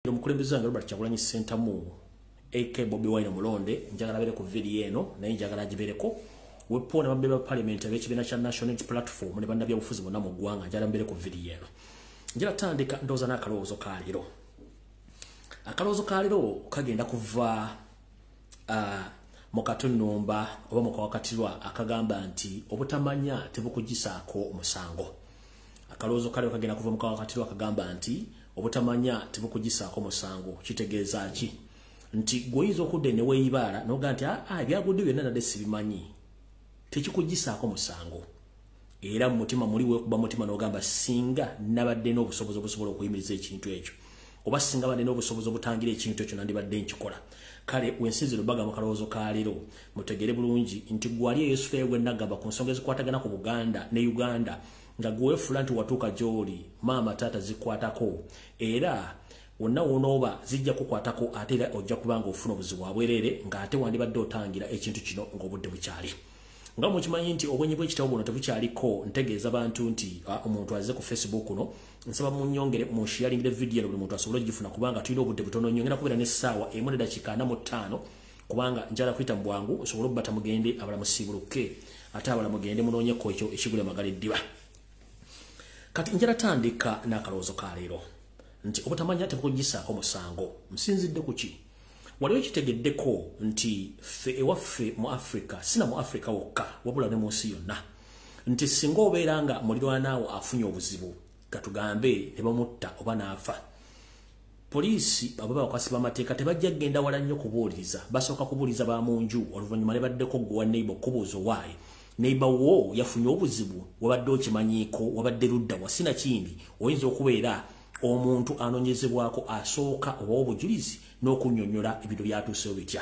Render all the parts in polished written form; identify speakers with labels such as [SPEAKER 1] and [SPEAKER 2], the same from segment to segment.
[SPEAKER 1] Omukulembeze wange Robert Kyagulanyi Ssentamu AK Bobi Wine Mulonde njagala bere ku video eno naye njagala gibereko wepona bambe ba parliament ab'ekibiina kya National Unity Platform ne bannabya bufuzi bonna mu ggwanga njagala mbere ku video eno njagala tandika ndooza n'akalowoozo ka leero. Akalowoozo ka leero kagenda kuva mu katunumba oba mu kawakatirwa akagamba nti obutamanya tebukugisaako omusango. Akalowoozo ka leero kagenda kuva mu kawakatirwa akagamba nti obutamanya tebukugisaako musango. Kitegeeza ki? Nti goyizo okudde ne weeyibala noga nti byagudde byonna nadde sibimanyi. Tekikugisaako musango. Era mu mutima muli weekuba mutima n'ogamba singa nabadde n'obusobozi obusobola okuyimiriza ekintu ekyo. Oba singa badde n'obusobozi obutangira ekintu ekyo nandibadde nkikola. Kale wensinziro baga mu kalowoozo ka leero mutegere bulungi nti gwali Yesu gwe nagamba ku nsonga ezikwatagana ku Buganda ne Uganda nga gwefuula nti watuuka gy'oli maama taata zikwatako era wonna wonoba zijja kukwatako ate era ojja kubanga ofuna obuzibu bwabwerere ng'ate wandibadde otangira ekintu kino ng'obudde bukyali. Nga mukimanyi nti obwenyi bw'ekitabo buno tebukyaliko ntegeeza abantu nti omuntu azze ku Facebook kuno nsaba munnyongere munsharingire video buli muntu asobole ogifuna kubanga tulina obudde butono nnyo ngenda kubeera n'essaawa emu n'eddakiika 45 kubanga njala kuyita mu bwangu osobole obbata mugende abalamu siibuluke ate abalamu mugende munoonyeko ekyo ekigula amagala eddiba. Kati njala tandika n'akalowoozo ka leero nti obutamanya tebukugisaako musango. Nsinzidde ku ki? Waliwo kitegeddeko nti ffe ewaffe mu Africa, sina mu Africa wokka wabula ne mu nsi yonna, nti singa obeera nga muliraanaawo afunye obuzibu katugambe ne bamutta oba n'afa, poliisi abo bakasi b'amateeka tebajja kgenda wala nnyo kubuuliriza. Basooka kubuuliriza ba mu nju oluvannyuma ne baddeko gwe wa neighbor okubuuza owaayi neighbor wo yafunye obuzibu wabadde okimanyiiko wabadde ludda wa sina kindi oyinza okubeera omuntu anoonyezebwako asooka oba obujulizi n'okunnyonnyola ebintu byatuusewo bitya.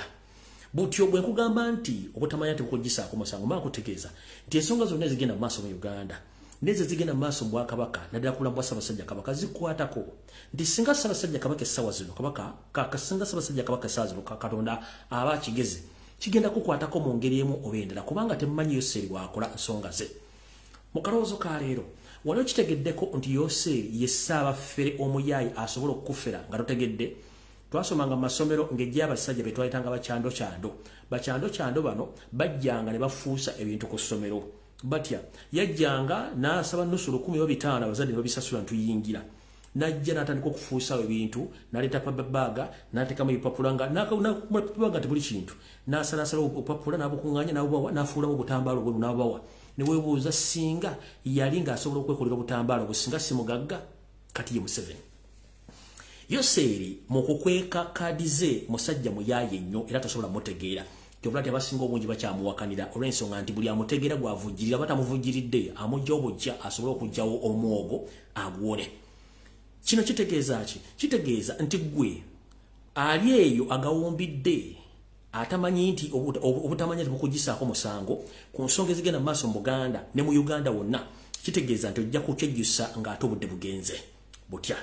[SPEAKER 1] Butyo bwe nkugamba nti obutamanya tebukugisaako musango mba nkutegeeza nti ensonga zonna ezigenda mu maaso mu Uganda n'ezo ezigenda mu maaso mu Bwakabaka naddala ku bulamu bwa Ssabasajja Kabaka zikwatako nti singa Ssabasajja Kabaka essaawa zino singa Ssabasajja Kabaka essaawa zino Katonda aba akigeze kigenda kukwatako mu ngeri emu oba endala kubanga temumanyi Yoseeri bw'akola nsonga ze. Mu kalowoozo ka leero waliwo kitegeddeko nti Yoseeri ye Ssaabafere omuyaayi asobola okukufera nga totegedde. Twasomanga mu masomero ng'ejja abasajja be twayitanga bakyando bano bajjanga ne bafuusa ebintu ku ssomero batya yajjanga n'asaba nnusu 1,500 abazadde ne babisasula ntuyingira najja n'atandika okufuusa ebintu n'aleeta pababaaga n'ateekamu ebipapula nga tebuli kintu n'asalasala obupapula n'abukuŋŋaanya n'afuulamu obutambaalo obweru n'abawa ne weebuuza singa yali ng'asobola okwekolera obutambaalo obwo singa si mugagga kati ye Museveni. Yoseeri mu kukweka kaadi ze musajja muyaaye nnyo era tasobola mutegeera kyobula nti abasinga obungi bakyamuwakanira olw'ensonga nti buli amutegeera gw'avujjirira batamuvujjiridde amujja obujja asobole okugjawo omwogo agwone. Kino kitegeeza ki? Kitegeeza nti gwe ali eyo agawumbidde atamanyi nti obutamanya tebukugisaako musango ku nsonga ezigenda mu maaso mu Buganda ne mu Uganda wonna. Kitegeeza nti ojja kukyejjusa ng'ate obudde bugenze butya.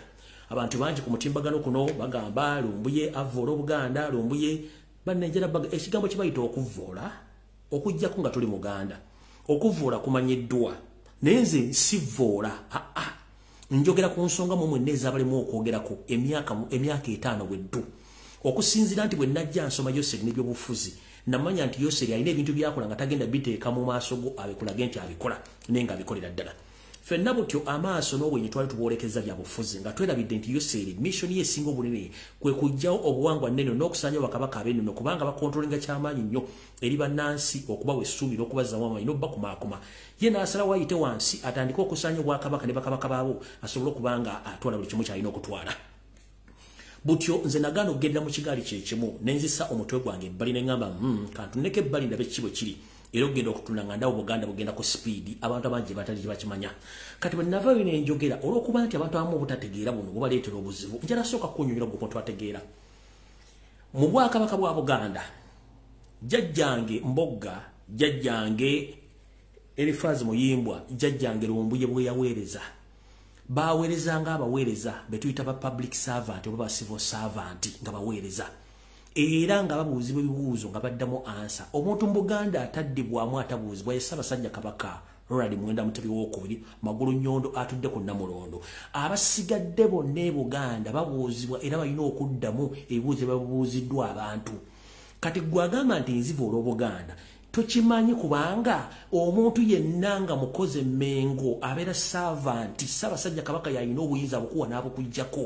[SPEAKER 1] Abantu bangi ku mutimbagano kuno bagamba Lumbuye avvoola Obuganda, Lumbuye bannenjera ekigambo kye bayita okuvvoola okuggyako nga tuli Muganda. Okuvvoola kumanyiddwa naye nze sivvoola njogera ku nsonga mu mwenna ezaabalemu okwogerako emyaka 5 bweddu okusinziira nti bwe najja nsoma Yoseeri n'ebyobufuzi namanya nti Yoseeri alina ebintu byakola nga tagenda biteeka mu maaso go abikulage nti abikola naye nga abikolera ddala. Ffenna butyo amaaso n'obwenyi twali tuboolekeza bya bufuzi nga twerabidde nti Yoseeri missoni ye esinga obunene kwe kuggyawo obuwangwa nnene n'okusaanyawo bakabaka ab'ennono kubanga bakontrolinga kyamaanyi nnyo eri bannansi okubawa essuubi n'okubazzamu amaanyi n'okubakumaakuma. Ye n'asalawo ayite wansi atandike okusaanya obwakabaka ne bakabaka baabo asobole okubanga atwala buli kimu kyalina okutwala. Butyo nze nagaana okugenda mu kigaali kye kimu ne nzisa omutwe gwange ebbali ne ŋŋamba kantuneko ebbali ndabe kiki bwe kiri era ogenda okutunda nga ndawo Buganda bugenda ku sipiidi abantu abangi batali bakimanya. Kati bwe nava bino enjogera olw'okuba nti abantu abamu obutategeera buno bubaleetera obuzibu njala sooka kunnyonnyola gwe muntu ategeera. Mu Bwakabaka bwa Buganda jjajjange Mbogga, jjajjange Erifaazi Muyimbwa, jjajjange Lumbuye bwe yaweereza baweerezanga abaweereza be tuyita ba public servant oba ba civil servant nga baweereza era nga babuuzibwa ebibuuzo nga baddamu ansa. Omuntu mu Buganda ataddibwamu atabuuzibwa ye Ssabasajja Kabaka Ronald Mwenda Mutebi w'okubiri Magulu Nyondo atudde ku Namulondo abasigadde bonna e Buganda babuuzibwa era balina okuddamu ebibuuzo babuuziddwa abantu kati gwagamba nti nziva olw'Obuganda tokimanyi kubanga omuntu yenna nga mukoze Mengo abeera servanti Ssabasajja Kabaka yalina obuyinza bukuwa n'abukujjako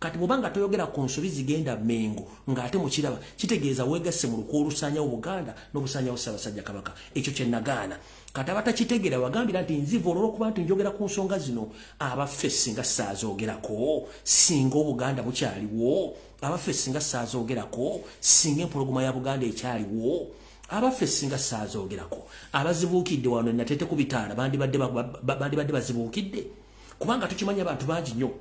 [SPEAKER 1] kati mubanga toyogera ku nsobi zigenda Mengo ng'ate mukiraba kitegeeza weegasse mu lukwo olusaanyawo Buganda n'obusaanyawo Ssabasajja Kabaka ekyo kye nagaana kati abatakitegeera bagambira nti nziva olw'okuba nti njogera ku nsonga zino abaffe singa saazoogerako singa Obuganda bukyaliwo abaffe singa saazoogerako singa empologoma ya Buganda ekyaliwo abaffe singa saazoogerako abazibuukidde wano natete ku bitaala bandibadde bazibuukidde kubanga tukimanyi abantu bangi nnyo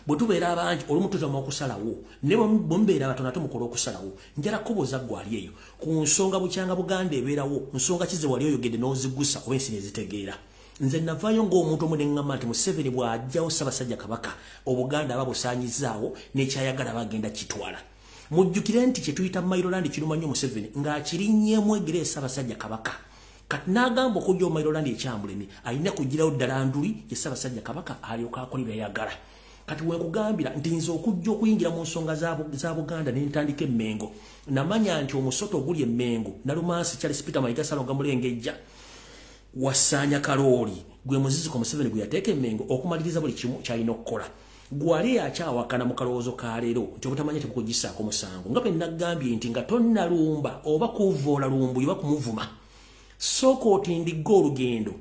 [SPEAKER 1] bwe tubeera abangi olumu tuzama okusalawo ne bwe mubeera abatono ate mukola okusalawo njala kubuuza gwali eyo ku nsonga bukyanga Buganda ebeerawo nsonga kize wali oyogedde n'ozigusa oba ensi nezitegeera nze navaayo ng'omuntu omu ne ŋŋamba nti Museveni bw'ajjawo Ssabasajja Kabaka Obuganda babusaanyizaawo n'ekyayagala bagenda kitwala mujjukire nti kye tuyita Mailoland kiruma nnyo Museveni ng'akirinnyeemu egere Ssabasajja Kabaka kati n'agamba okujja Mailoland ekyamulemi alina kugirawo ddala nduli ye Ssabasajja Kabaka alyoka akola byayagala kati wenkugambira nti nze okujja okuyingira mu nsonga za Buganda ne ntandika Mengo namanya nti omusoto oguli Mengo Nalumansi Charles Peter Mayiga Salonga Mulengejja wasaanya kalooli gwe muziziko Museveni gwe yateeka Mengo okumaliriza buli kimu kyalina okukola gwali akyawakana mu kalowoozo ka leero nti obutamanya tebukugisaako musango nga bwe nagambye nti nga tonnalumba oba kuvoola Lumbuye oba kumuvuma sooka otindigga olugendo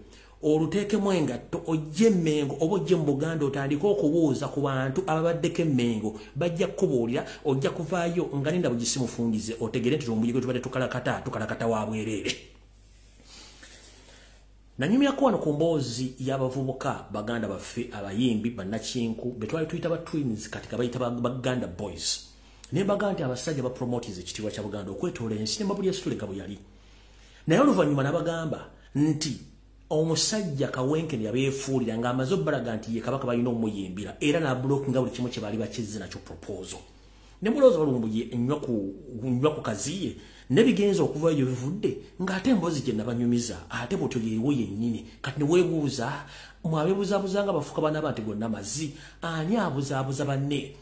[SPEAKER 1] oluteekemu engatto ojje Mengo oba ojje mu Buganda otandike okubuuza ku bantu ababaddeko Mengo bajja kukubuulira ojja kuvaayo nga nenda bugisimufungize otegere nti Lumbuye gwe tubadde tukalakata wa bwereere nanyumyako wano ku mboozi y'abavubuka Baganda baffe abayimbi bannakinku be twali tuyita ba twins kati kabayita Baganda boys ne baga nti abasajja bapromotize ekitiibwa kya Buganda okwetoola ensi ne mabuli yasituleka bwe yali naye oluvannyuma n'abagamba nti omusajja Kawenkene yabeefuulira ng'amaze obbalaga nti ye Kabaka balina okumuyimbira era n'abulookinga buli kimu kye baali bakizze nakyo proposal ne mulowooza Lumbuye nnywa ku kaziye ne bigenza okuvayo bivudde ng'ate emboozi gye nabanyumiza ate bw'otyo yeewo yennyini kati ne weebuuza mwabeebuzaabuzanga bafuka banaba nti gonna mazzi ani abuzaabuza banne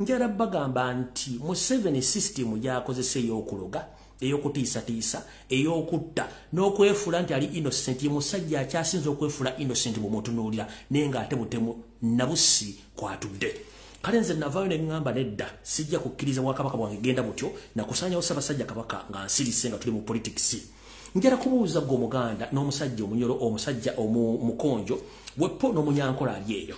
[SPEAKER 1] njala bagamba nti Museveni system gy'akozesa ey'okuloga ey'okutiisatiisa ey'okutta n'okwefuula nti ali innocent ye musajja akyasinza okwefuula innocent bw'omutunuulira naye ng'ate butemu nabusi kwatudde kale nze navaayo ne ŋŋamba nedda sijja kukkiriza Bwakabaka bwange genda butyo nakusaanyawo Ssabasajja Kabaka nga nsirise nga tuli mu politics njala kubuuza gwe Omuganda n'omusajja omunyolo omusajja omukonjo wepo n'omunyankola ali eyo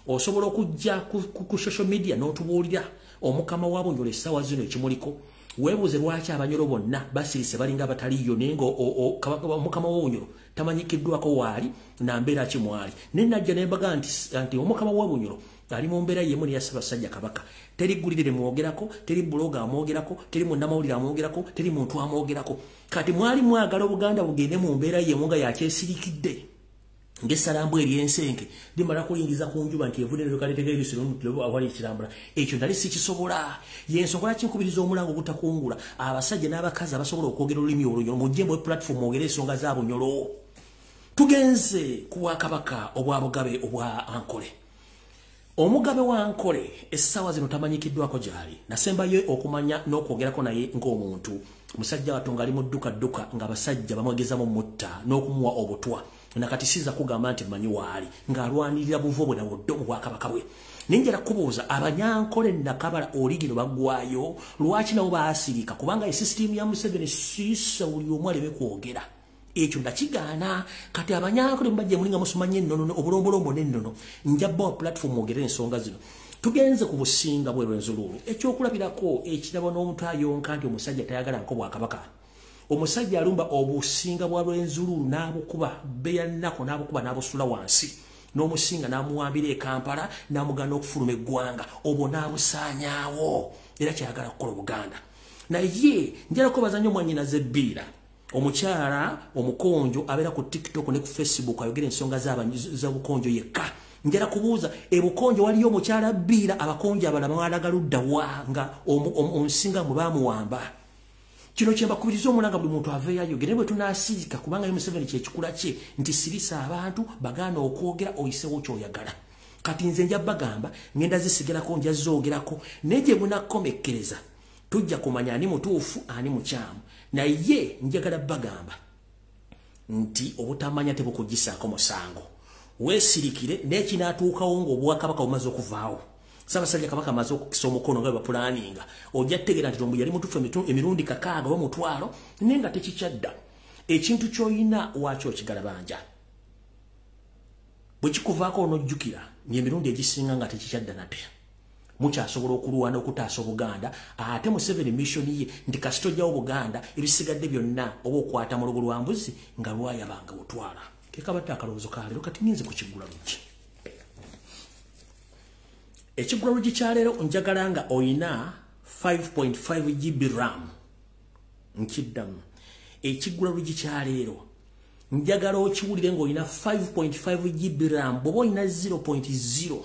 [SPEAKER 1] osobola okujja ku social media n'otubuulira omukama wa Bunyolo essaawa zino ekimuliko weebuuze lwaki abanyolo bonna basirise balinga abataliyo naye nga omukama wa Bunyolo tamanyikiddwako waali nambeera ki mwali naye najja ne mbaga nti omukama wa Bunyolo ali mu mbeera yemu neya Ssabasajja Kabaka teri ggulire mwogerako teri buloga amwogerako teri munnamawulire amwogerako teri muntu amwogerako kati mwali mwagala Obuganda bugende mu mbeera yemu nga yakyesirikidde ng'essalambu ery'ensenke limala kuyingiza ku njuba nti evudde awali ekirambula ekyo nali sikisobola y'ensonga lwaki nkubiriza omulango ogutakungula abasajja n'abakazi abasobola okwogera olulimi olunyolo mujje mu platform mwogere ensonga za Bunyolo tugenze ku Bwakabaka obwa Bugabe obwa Ankole omugabe wa Ankole essaawa zino tamanyikiddwako gyali nasembayo okumanya n'okwogerako naye ng'omuntu musajja watonga ali mu dduka nga abasajja bamwegezamu mutta n'okumuwa obutwa nakati siza kugamba nti manyi waali ng'alwanirira buvo bwe nabudde mu Bwakabaka bwe ninjala kubuuza Abanyankole Nakabala oligino baggwayo lwaki nabo baasirika kubanga esisitimu ya Museveni siisa buli omu aleme kwogera ekyo ndakigaana kati Abanyankole mbajje mulinga musumanye ennono obulombolombo n'ennono njabba wa platform ogere ensonga zino tugenze ku businga bw'Enzululu ekyokulabirako ekirabo n'omuntu ayonka nti omusajja tayagala nko Bwakabaka omusajja alumba obusinga bwa Enzululu n'abukuba beya nnako n'abukuba n'abusula wansi n'omusinga n'amuwambira e Kampala n'amugana okufuluma eggwanga obwo n'abusaanyaawo era kyayagala kukola Buganda naye njala kubaza nnyo mwannyinaze Ebipya omukyala omukonjo abeera ku TikTok ne ku Facebook ayogera ensonga z'obukonjo yekka njala kubuuza ebukonjo waliyo omukyala Ebipya abakonjo abalala mwalaga ludda wa nga omusinga mwe baamuwamba kino kyemba kubiriza omulanga buli muntu aveeyo gere bwe tunasirika kubanga Museveni kye kikula kye nti sirisa abantu bagana okwogera oyisewo kyoyagala kati nze nja bagamba ngenda zisigerako nja zoogerako neje bunakomekkereza tujja kumanya ani mutuufu ani mukyamu naye njagala bagamba nti obutamanya tebukugisaako musango weesirikire n'ekinaatuukawo ng'obwakabaka bumaze okuvaawo Ssabasajja Kabaka amaze okukisa omukono nga bapulaninga ojja kutegeera nti Lumbuye yali mutuufu emirundi 6 oba mutwalo naye nga tekikyadda ekintu ky'olina wakyo okigalabanja bwe kikuvaako onojjukira emirundi egisinga nga tekikyadda nate mukyasobola okulwana okutaasa Obuganda ate Museveni mission ye nti kasito ojjawo Buganda ebisigadde byonna oba okwata mu lubu lwa mbuzi nga lwayabanga butwala kekabadde akalowoozo ka leero kati ngenze ku kiggula luggi ekiggula luggi kya leero njagala nga oyina 5.5 GB RAM nkiddamu ekiggula luggi kya leero njagala okiwulire ng'olina 5.5 GB RAM bw'oba olina 0.0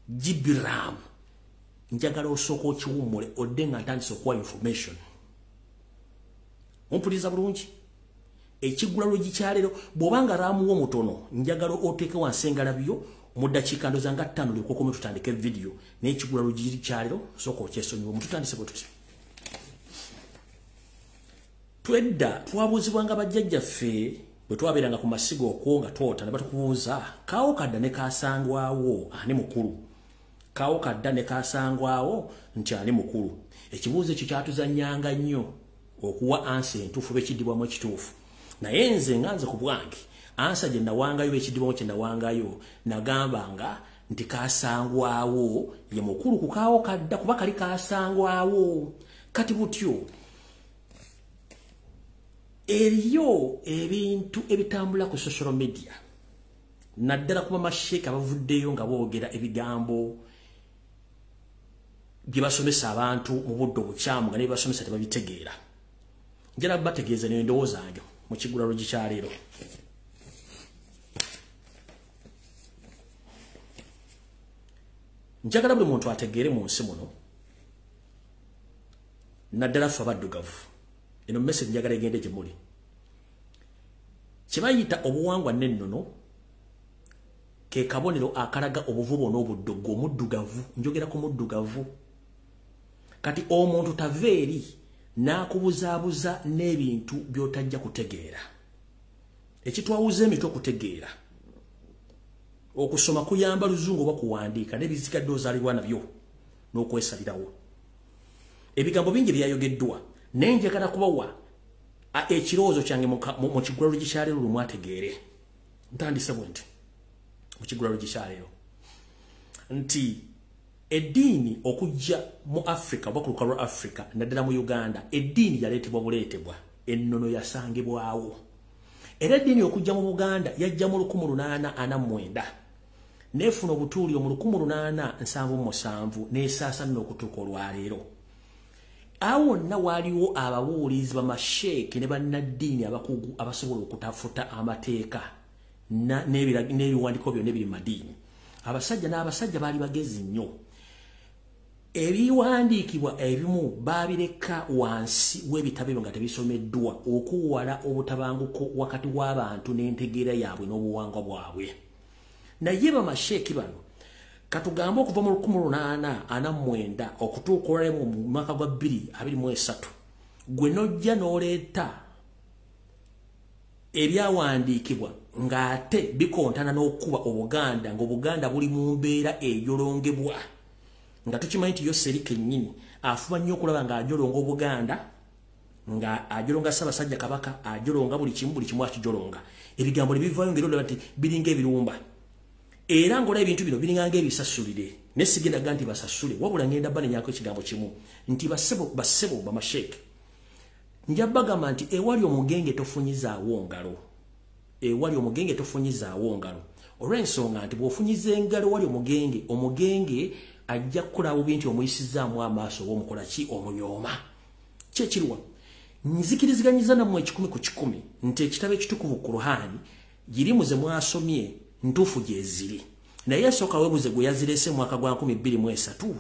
[SPEAKER 1] GB RAM njagala osooka okiwummule odde nga ntandise okuwa information mumpuliriza bulungi ekiggula luggi kya leero bw'obanga RAM wo mutono njagala oteeke wansi engalabyo mu ddakiika ndoza nga 5 lyokokome tutandike video n'ekiggula luggi kya leero sooka okyesonyiwa mututandise bwe tuti twedda twabuuzibwanga bajjajjaffe bwe twabeeranga ku masigo okwo nga twota ne batukubuuza kaawo kadda ne kaasangwawo ani mukulu kaawo kadda ne kaasangwawo nti ani mukulu ekibuuzo ekyo kyatuzannyanga nnyo okuwa ansa entuufu bekiddibwamu ekituufu naye nze nga nze ku bwange ansa gye nawangayo bekiddibwamu kye nawangayo nagambanga nti kaasangwawo ye mukulu ku kaawo kadda kuba kali kaasangwawo kati butyo eriyo ebintu ebitambula ku social media naddala kuba masheeka bavuddeyo nga boogera ebigambo bye basomesa abantu mu budde obukyamu nga ne basomesa tebabitegeera njala bategeeza n'endowooza zange mu kiggula luggi kya leero njagala buli muntu ategeere mu nsi muno naddala ffe abaddugavu eno message njagala egende gye muli kye bayita obuwangwa n'ennono ke kabonero akalaga obuvubo n'obuddogo omuddugavu njogera ku muddugavu kati omuntu taveeri n'akubuzaabuza n'ebintu by'otajja kutegeera ekitwawuza emitwe okutegeera okusoma kuyamba luzungu oba kuwandiika n'ebizigadde ozaalibwa nabyo n'okwesalirawo ebigambo bingi byayogeddwa naye njagala kubawa ekirowoozo kyange mu kiggula luggi kya leero lumu ategeere ntandise bwe nti mu kiggula luggi kya leero nti eddiini okujja mu Africa oba ku lukalu lwa Africa naddala mu Uganda eddiini yaleetebwa buleetebwa ennono yasangibwawo era eddiini okujja mu Buganda yajja mu 1849 neefuna obutuuliro mu 1877 n'esaasaana okutuuka olwaleero awo na waliwo ababuulizi bamasheeke ne bannaddiini abakugu abasobola okutafuta amateeka n'ebiwandiiko byonna ebiri mu madiini abasajja n'abasajja baali bagezi nnyo ebiwandiikibwa ebimu baabireka wansi w'ebitabo ebyo nga tebisomeddwa okuwala obutabanguko wakati w'abantu n'entegeera yaabwe n'obuwangwa bwabwe naye bamasheeki bano katugambe okuva mu 1849 okutuuka olwaleero mu mwaka gwa 2023 gwe nojja n'oleeta ebyawandiikibwa ng'ate bikontana n'okuba Obuganda ng'Obuganda buli mu mbeera eyolongebwa nga tukimanyi nti yo seri kennyini afuba nnyo okulaba ng'ajolonga Obuganda nga ajolonga Ssabasajja Kabaka ajolonga buli kimu akijolonga ebigambo ne bivaayo ng'era olaba nti biringa ebirumba era ng'olaba ebintu bino biringa ng'ebisasulire ne sigendaga nti basasule wabula ngenda banenyaako ekigambo kimu nti basebo bamasheeke nja bagamba nti ewali omugenge tofunyizaawo ngalo ewali omugenge tofunyizaawo ngalo olw'ensonga nti bw'ofunyiza engalo wali omugenge ajja kukolawo binti omuyisizaamu amaaso oba omukola ki omunyooma kyekiriwa nzikiriziganyiza nammwe 100 ku 100 nti ekitabo ekitukuvu ku Ruhani girimu ze mwasomye ntuufu gyeziri naye esooka weebuze gwe yazirese mwaka gwa 2023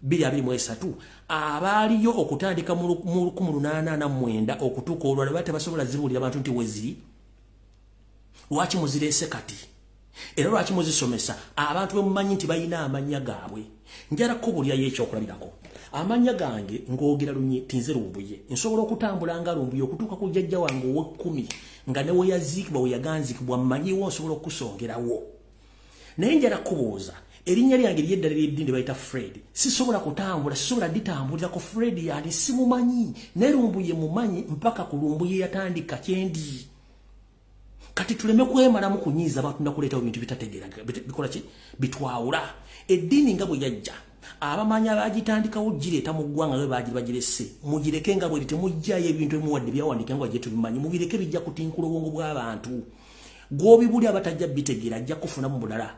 [SPEAKER 1] 2023 abaaliyo okutandika mu 1889 okutuuka olwala batebasobola zibuulira abantu nti weziri lwaki muzirese kati era lwaki muzisomesa abantu bemumanyi nti balina amanya gaabwe njala kubulya y'ekyokulabirako amanya gange ng'ogera lunye tinze Lumbuye nsobola okutambula nga Lumbuye okutuuka ku jjajja wange ow'ekkumi nga ne we yaziikibwa we yaganzikibwa mmanyiwo nsobola okusongerawo naye njala kubuuza erinnya lyange lyeddala ly'eddiini bayita Fred sisobola kutambula sisobola ditambulirako Fred yali simumanyi ne Lumbuye mumanyi mpaka ku Lumbuye yatandika kyendi kati tuleme kwemalamu kunyiiza abantu nakuleetawo bintu bitategeera bikola ki bitwawula eddiini nga bwe yajja abamanya bagitandikawo gireeta mu ggwanga nga bagirese mugireke nga bwe temujjayo ebintu emuwadde byawandiika nga bye tubimanyi mubireke bijja kutinkula obwongo bw'abantu gw'obibuli abatajja bitegeera ajja kufunamu bulala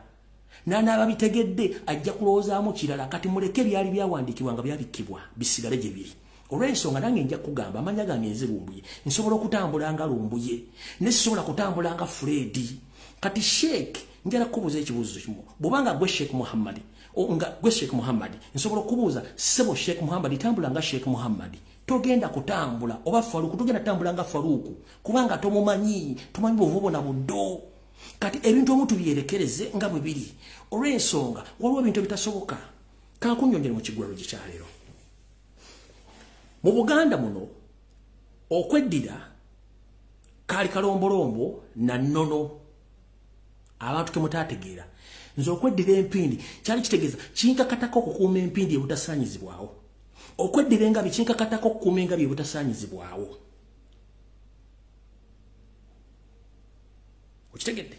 [SPEAKER 1] n'ababitegedde ajja kulowoozaamu kirala kati muleke byali byawandiikibwa nga byabikkibwa bisigale gye biri olw'ensonga nange nja kugamba amanya gange nze Lumbuye nsobola okutambula nga Lumbuye ne sisobola kutambula nga Fred kati Sheikh njala kubuuza ekibuuzo kimu bw'obanga gwe Sheikh Muhammad nga gwe Sheikh Muhammad nsobola okubuuza sebo Sheikh Muhammad tambula nga Sheikh Muhammad togenda kutambula oba Faruku togenda tambula nga Faruku kubanga tomumanyi tumanyi bwovubo na buddo kati ebintu omuntu byerekereze nga bwe biri olw'ensonga waliwo ebintu bitasoboka kakunyongere mu kigwaro gikyaleero mu Buganda muno okweddira kaali kalombolombo na nnono abantu kemutategeera nze okweddira empindi kyali kitegeeza kinkakatako okukuuma empindi ebutasaanyizibwawo okweddira engabi kinkakatako okukuuma engabi ebutasaanyizibwawo okitegedde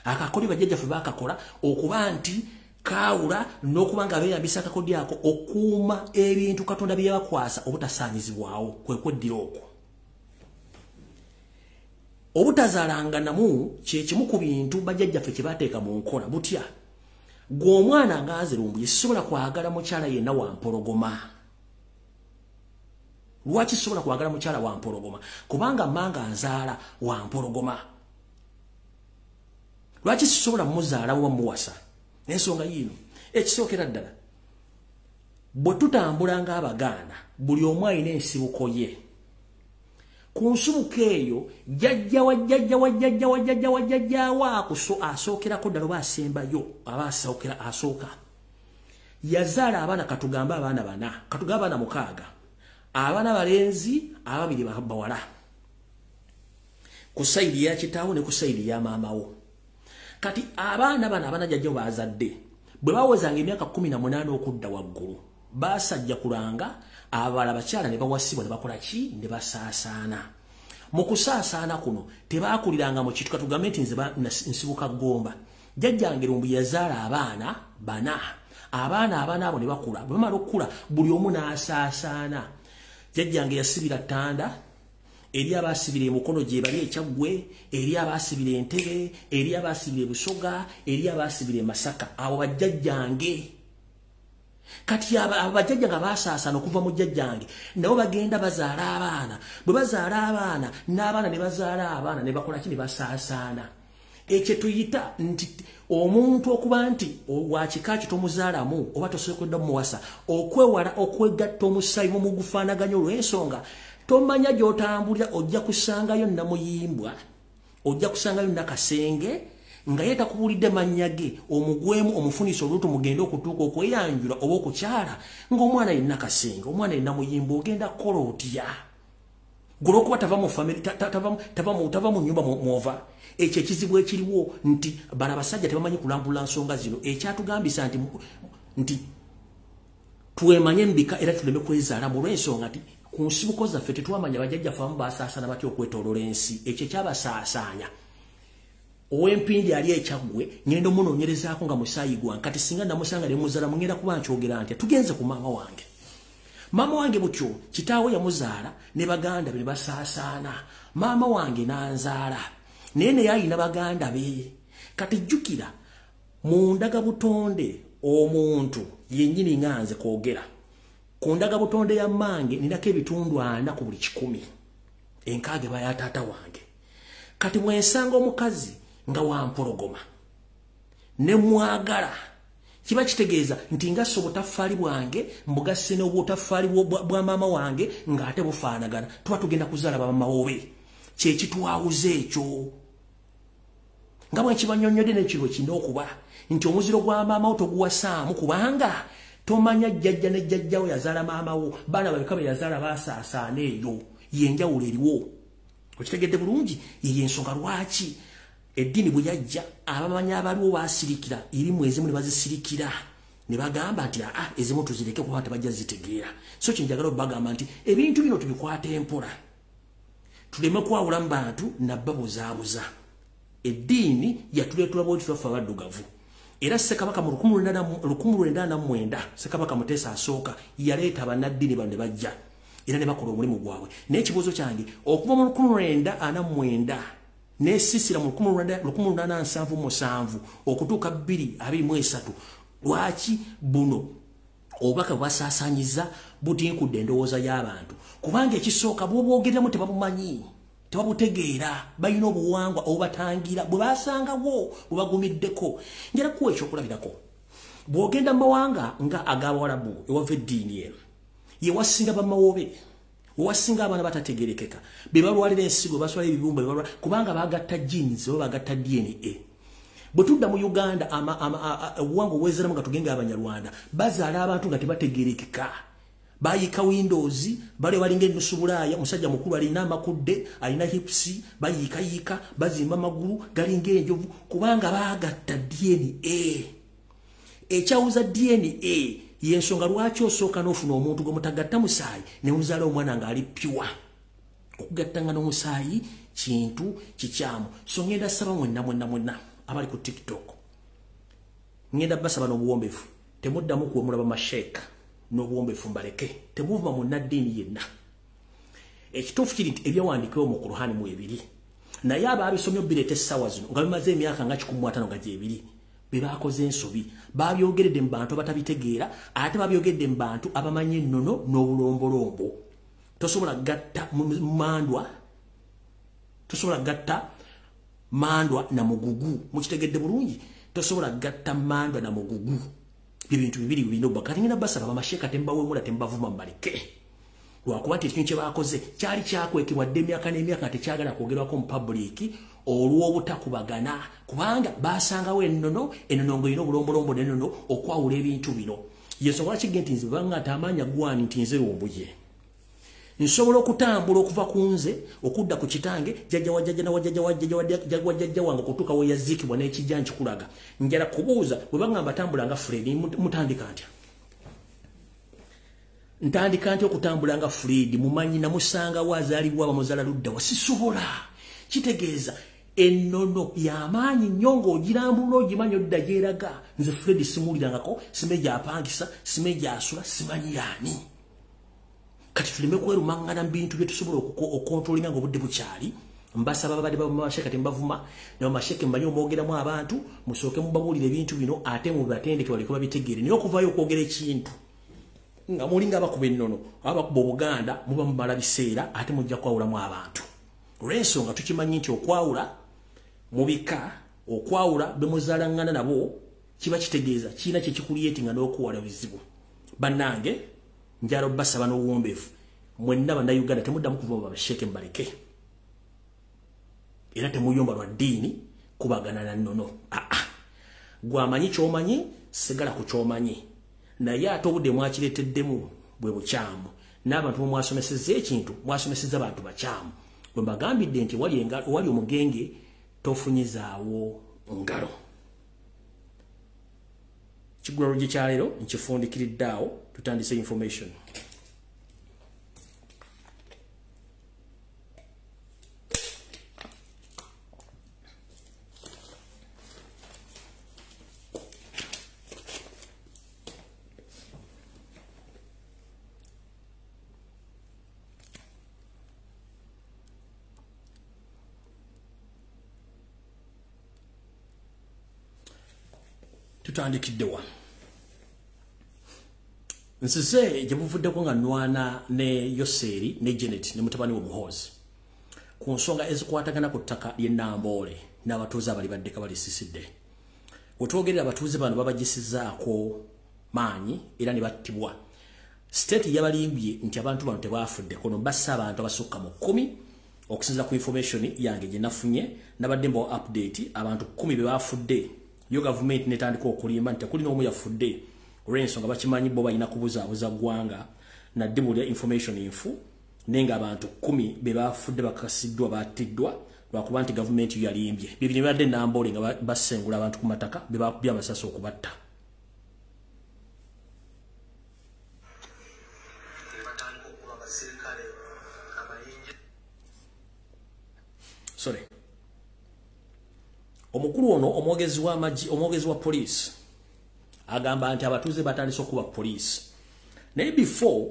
[SPEAKER 1] akakoli bajjajjaffe bakakola okuba nti kaawula n'okuba nga beeyambisa akakodi ako okuuma ebintu Katonda bye yabakwasa obutasaanyizibwawo kwe kweddira okwo obutazaalanganamu kye kimu ku bintu bajjajjaffe kye bateeka mu nkola butya gw'omwana ngaaze Lumbuye sisobola kwagala mukyala yenna wampologoma lwaki sisobola kwagala mukyala wampologoma kubanga mmanga nzaala wampologoma lwaki sisobola muzaalawo wamuwasa n'ensonga yiino ekisookera ddala bwe tutambula ng'Abaganda buli omu alina ensibuko ye ku nsibuko eyo jjajjawa asookerako ddala oba asembayo aba asooka yazaala abaana katugamba abaana 4 katugamba abaana 6 abaana balenzi 2 bawala ku sayidi ya kitaawo ne ku sayidi ya maamawo kati abaana bana abana jjajja bazadde bwe bawezanga emyaka 18 okudda waggulu basajja kulanga abala bakyala ne bawasibwa ne bakola ki ne basaasaana mu kusaasaana kuno tebaakuliranga mu kitu katugambe nti nsibuka gomba jjajjange Lumbuye yazaala abaana 4 abaana abo ne bakula bwe bamala okukula buli omu n'asaasaana jjajjange yasibira ttanda eri abasibira emukono gye bali ekyaggwe eri abasibira entebe eri abasibira ebusoga eri abasibira emasaka abo bajjajjange kati abajjajja nga basaasana okuva mu jjajjange nabo bagenda bazaala abaana bwe bazaala abaana n'abaana ne bazaala abaana ne bakola ki ne basaasaana ekyo tuyita nti omuntu okuba nti wakika kitomuzaalamu oba tosobola muwasa okwewala okwegatta omusayi mu gufaanaganya olw'ensonga tomanya gy'otambulira ojja kusangayo namuyimbwa ojja kusangayo nakasenge nga yetakubulidde mannya ge omugwemu omufunisa olutu mugenda okutuuka okweyanjula oba okukyala ng'omwana yenna kasenge omwana yenna muyimba ogenda kukola otya golwokuba tava mu family tava mu nyumba mwova ekyo ekizibu ekiriwo nti bano abasajja tebamanyi kulambula nsonga zino ekyatugambisa nti twemanye mbika era tuleme kwezaalamu olw'ensonga nti ku nsibuko zaffe tetwamanya bajjajjaffe abamu basaasaana batya okwetooloola ensi ekyo ekyabasaasaanya ow'empindi ali ekyaggwe ngenda omunoonyerezaako nga musaayi gwange kati singa namusanga ne muzaala mugenda kuba nkyogera ntya tugenze ku maama wange butyo kitaawe yamuzaala ne baganda be ne basaasaana maama wange n'anzaala naye naye alina baganda be kati jjukira mu ndagabutonde omuntu yennyini nga nze kwogera ku ndagabutonde ya mmange ninako ebitundu 4 ku buli 100 enkaaga eba ya taata wange kati bwensanga omukazi nga wampologoma ne mwagala kiba kitegeeza nti nga sobutafali bwange mbugasse n'obutafali bwa mama wange ng'ate bufaanagana tuba tugenda kuzaala bamama wobe kye kitwawuze ekyo nga bwe kibannyonnyodde n'ekiro kino okuba nti omuziro gwa maama wo toguwasaamu kubanga tomanya jjajja ne jjajjawo yazaala maama wo baana babika be yazaala baasaasaana eyo yenjawulo eriwo okitegedde bulungi yeyo ensonga lwaki eddiini bwe yajja abamanya abaliwo baasirikira irimu ezimu ne bazisirikira ne bagamba nti ezimu tuzireke kuba tebajja zitegeera so kyenjagala obagamba nti ebintu bino tubikwate empola tuleme kwawula mu bantu nabba buzaabuza eddiini yatuleetula bwoti twaffe abaddugavu era Ssekabaka mu 1949 Ssekabaka Muteesa asooka yaleeta bannaddiini bano ne bajja era ne bakola omulimu gwabwe n'ekibuuzo kyange okuva mu 1949 n'essisira mu 1877 okutuuka 2023 lwaki buno obubaka bwasaasaanyiza butinkudde endowooza y'abantu kubanga ekisooka bw'obwogereramu tebabumanyi tebabutegeera balina obuwangwa obubatangira bwe basangawo bwe bagumiddeko njala kuwa ekyokulabirako bw'ogenda mu mawanga nga ag'Abawarabu ewava eddiini eno ye wasinga bamawobe wasinga abaana batategerekeka be balwalira ensigo baswala ebibumba kubanga bagatta genes oba bagatta DNA bwe tudda mu Uganda obuwangwa obwezeramu nga tugenge Abanyarwanda bazaala abantu nga tebategerekeka bayika Windows bale balinga ennusu Bulaaya musajja mukulu alina amakudde alina hips bayika bazimba magulu galinga enjovu kubanga bagatta DNA ekyawuza DNA yensonga lwaki osooka n'ofuna omuntu gwe mutagatta musaayi ne muzaala omwana ng'ali pure okugattanga n'omusaayi kintu kikyamu so ngenda saba mwenna abali ku TikTok ngenda basaba n'obuwombefu temuddamu kuwemulaba masheeka n'obuwombefu mbaleke temuva mu naddiini yenna ekituufu kiri nti ebyawandiikibwa mu Qur'ani mu ebiri naye abaabisomye bireeta essaawa zino nga bimaze emyaka nga 15 nga gyebiri be baakoze ensobi babyogeredde mu bantu abatabitegeera ate babyogedde mu bantu abamanyi ennono n'obulombolombo tosobola gatta mandwa na mugugu mukitegedde bulungi tosobola gatta mandwa na mugugu ebintu bibiri bino bakati ngina basaba bamasheeka tembawemula tembavuma mbaleke lwakuba ekintu kye baakoze kyali kyakwekebwa emyaka n'emyaka tekyagala kwogerwako mu public olw'obutakubagana kubanga basangawo ennono ngo ino obulombolombo n'ennono okwawula ebintu bino yensonga lwaki nti nze banga amaanyi gwani nti nze Lumbuye nsobola okutambula okuva ku nze okudda ku kitange jjajja wajjajja wange okutuuka we yaziikibwa n'ekijja nkikulaga njala kubuuza bwe bagamba tambula nga Fred mutandika ntya okutambula nga Fred mumanyi namusanga wazaalibwa bamuzaala ludda wasisobola kitegeeza ennono y'amaanyi nnyo ng'ogirambula ogimanyi odda gyeraga nze Fred simuwulirangako simanyi gy'apangisa simanyi gy'asula simanyi yaani kati tuleme kwerumangana mu bintu bye tusobola okontrolinga ng'obudde bukyali mbasaba babadde bamasheke tembavuma n'amasheke mmanyi omwogeramu abantu musooke mubabuulira ebintu bino ate mubatendeke baleke babitegeere naye okuvayo okwogera ekintu nga mulinga abakuba ennono abakuba Obuganda muba mumala biseera ate mujja kwawulamu abantu olw'ensonga tukimanyi nti okwawula mubika okwawula bemuzaalangana nabo kiba kitegeeza kiina kye kikulyetinga n'okuwala bizibu bannange njalo basaba n'obuwombeefu mwenna bannayuganda temuddamu kuva mu bamasheke mbaleke era temuyomba lwa ddiini kubagana na nnono gwamanyi ky'omanyi sigala ku ky'omanyi naye ate obudde mwakireeteddemu bwe bukyamu n'abantu mwasomesezza ekintu mwasomesezza abantu bakyamu bwe mbagambidde nti wali omugenge tofunyizaawo ngalo kigulalo gye kyaleero nkifundikiriddeawo tutandise information tutandikidde wano nsize gye buvuddeko nga nwana ne Yoseeri ne Janet ne mutabani we Muhoozi ku nsonga ezikwatagana ku ttaka ly'e Namboole n'abatuuze abali baddeka balisisidde Otwogerera abatuuze bano babagisizaako maanyi era ne battibwa. State yabalimbye nti abantu bano tebafudde kono bassa abantu abasukka mu 10 okusinza ku information yange gye nafunye nabadde mbo update abantu 10 be bafudde. Yo government netandika okulimba nti kuli n'omu yafudde olw'ensonga bakimanyi bo balina kubuzaabuza ggwanga naddibulya information infu nenga abantu 10 be bafudde bakasiddwa battiddwa lwakuba nti government yalimbye. Bibiri bibadde Namboole nga basengula abantu ku mataka be bakubya amasasi okubatta. Sorry. Omukulu ono omwogezi wa police agamba nti abatuuze batandise okuba police. Naye before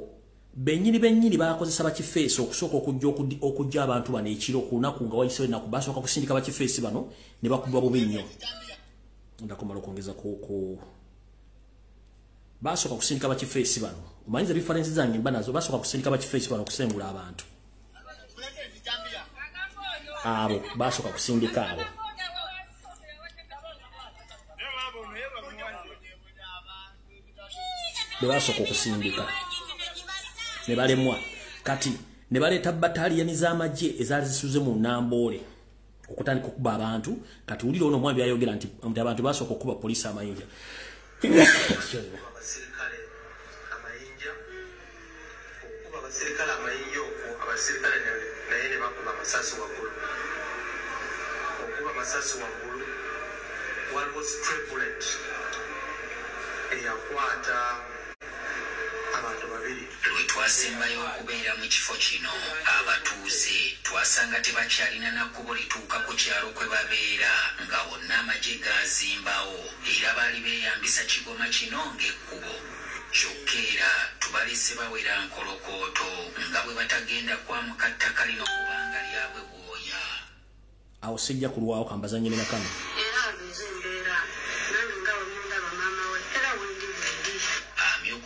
[SPEAKER 1] benyini bakozesa bakifeesi okusooka okujja abantu bano ekiro ku lunaku nga wayisewo ennaku basooka kusindika bakifeesi bano ne bakubwa bubi nnyo. Ndakumala okwongeza ku basooka kusindika bakifeesi bano. Omanyiza difference zange mba nazo basooka kusindika bakifeesi bano okusengula abantu. Abo basooka kusindika abo. Bebasoka okusindika ne balemwa kati ne baleeta battalioni z'amagye ezaali zisuze mu Namboole okutandika okuba abantu kati ulira ono omwami ayogera nti abantu basoka okuba poliisi amayinja.
[SPEAKER 2] Twasembayo okubeera mu kifo kino abatuuze twasanga tebakyalina nakkubo lituuka ku kyalo kwe babeera nga wonna amagye gazimbawo era baali beeyambisa kigoma kino ng'ekkubo kyokka era tubalese bawera nkolokooto nga bwe batagenda kwamuka ttaka lino kubanga lyabwe bwoya.
[SPEAKER 1] Awo sijja kulwawo kambazanye ne bakama.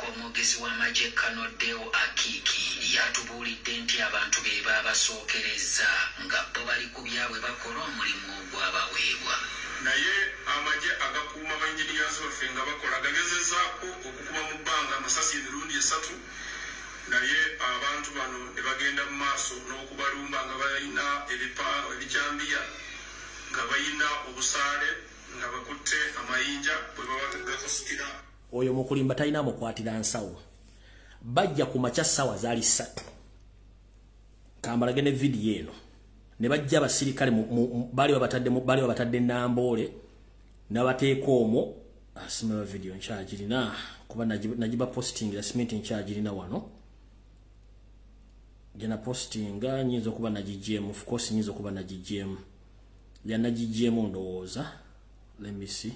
[SPEAKER 2] Omwogezi w'amagye Kanodeo Akiki yatubuulidde nti abantu be babasookereza nga bo bali ku byabwe bakola omulimu ogwabaweebwa.
[SPEAKER 3] Naye amagye agakuuma b'enjiniyaazi baffe nga bakola gagezezzaako okukuba mu bbanga amasasi emirundi 3 naye abantu bano ne bagenda mu maaso n'okubalumba nga balina ebijambiya nga balina obusaale nga bakutte amayinja bwe baba gakusukira.
[SPEAKER 1] Oyo mukulimba talina mukwatira nsawo. Bajja ku makya ssaawa zaali 3. Kambalage ne video eno. Ne bajja abasirikale bali babatadde Namboole n'abateeka omwo asima video nkyagirina kuba nagiba posting la cement nkyagirina wano. Jana postinga nyinza okuba nagijjemu of course nyinza okuba nagijjemu. Yanagijjemu ndowooza. Let me see.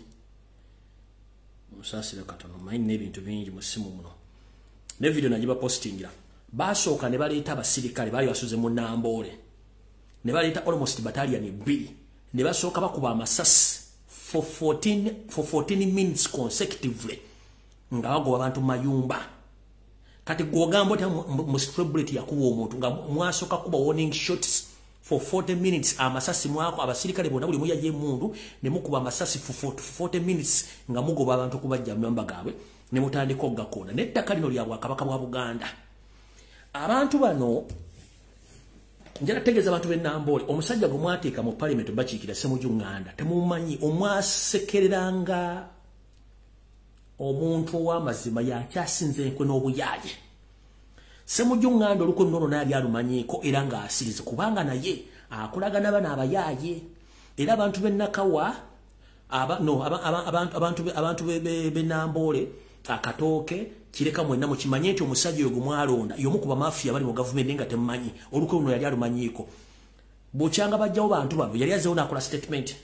[SPEAKER 1] Musasira katono maine ebintu bingi mu simu muno. Ne video nagiba postingira. Basooka ne baleeta abasirikale bali basuze mu Namboole. Ne baleeta almost battalion 2. Ne basooka bakuba amasasi for 14 minutes consecutively. Nga bagoba abantu mayumba. Kati gwogamba oti mu celebrity yakuba omuntu nga mwasooka kuba warning shots for 40 minutes amasasi mwako abasirikale bonna buli muyaje mundu ne mukuba amasasi for 40 minutes nga mugoba abantu kubajja myamba gaabwe ne mutandika ogakona nettaka lino lya Kabaka bwa Buganda. Abantu bano njala tegeza abantu be Namboole omusajja gwe mwateeka mu parliament bakiikira Ssemujjunganda temumanyi omwasekereranga omuntu w'amazima yakyasinze enkwe n'obuyaaye. Ssemujjunganda oluko nnono naali alumanyiiko era nga asirize kubanga naye akolagana bana abayaaye era abantu b'Ennakawa abantu be Namboole akatooke kireka mwenna mukimanye nti omusajja oyo gwalonda y'omu ku bamafiya bali mu gavumenti nga temumanyi oluko luno yali alumanyiiko. Bukyanga bajjawo bantu bano yali azeewo n'akola statement.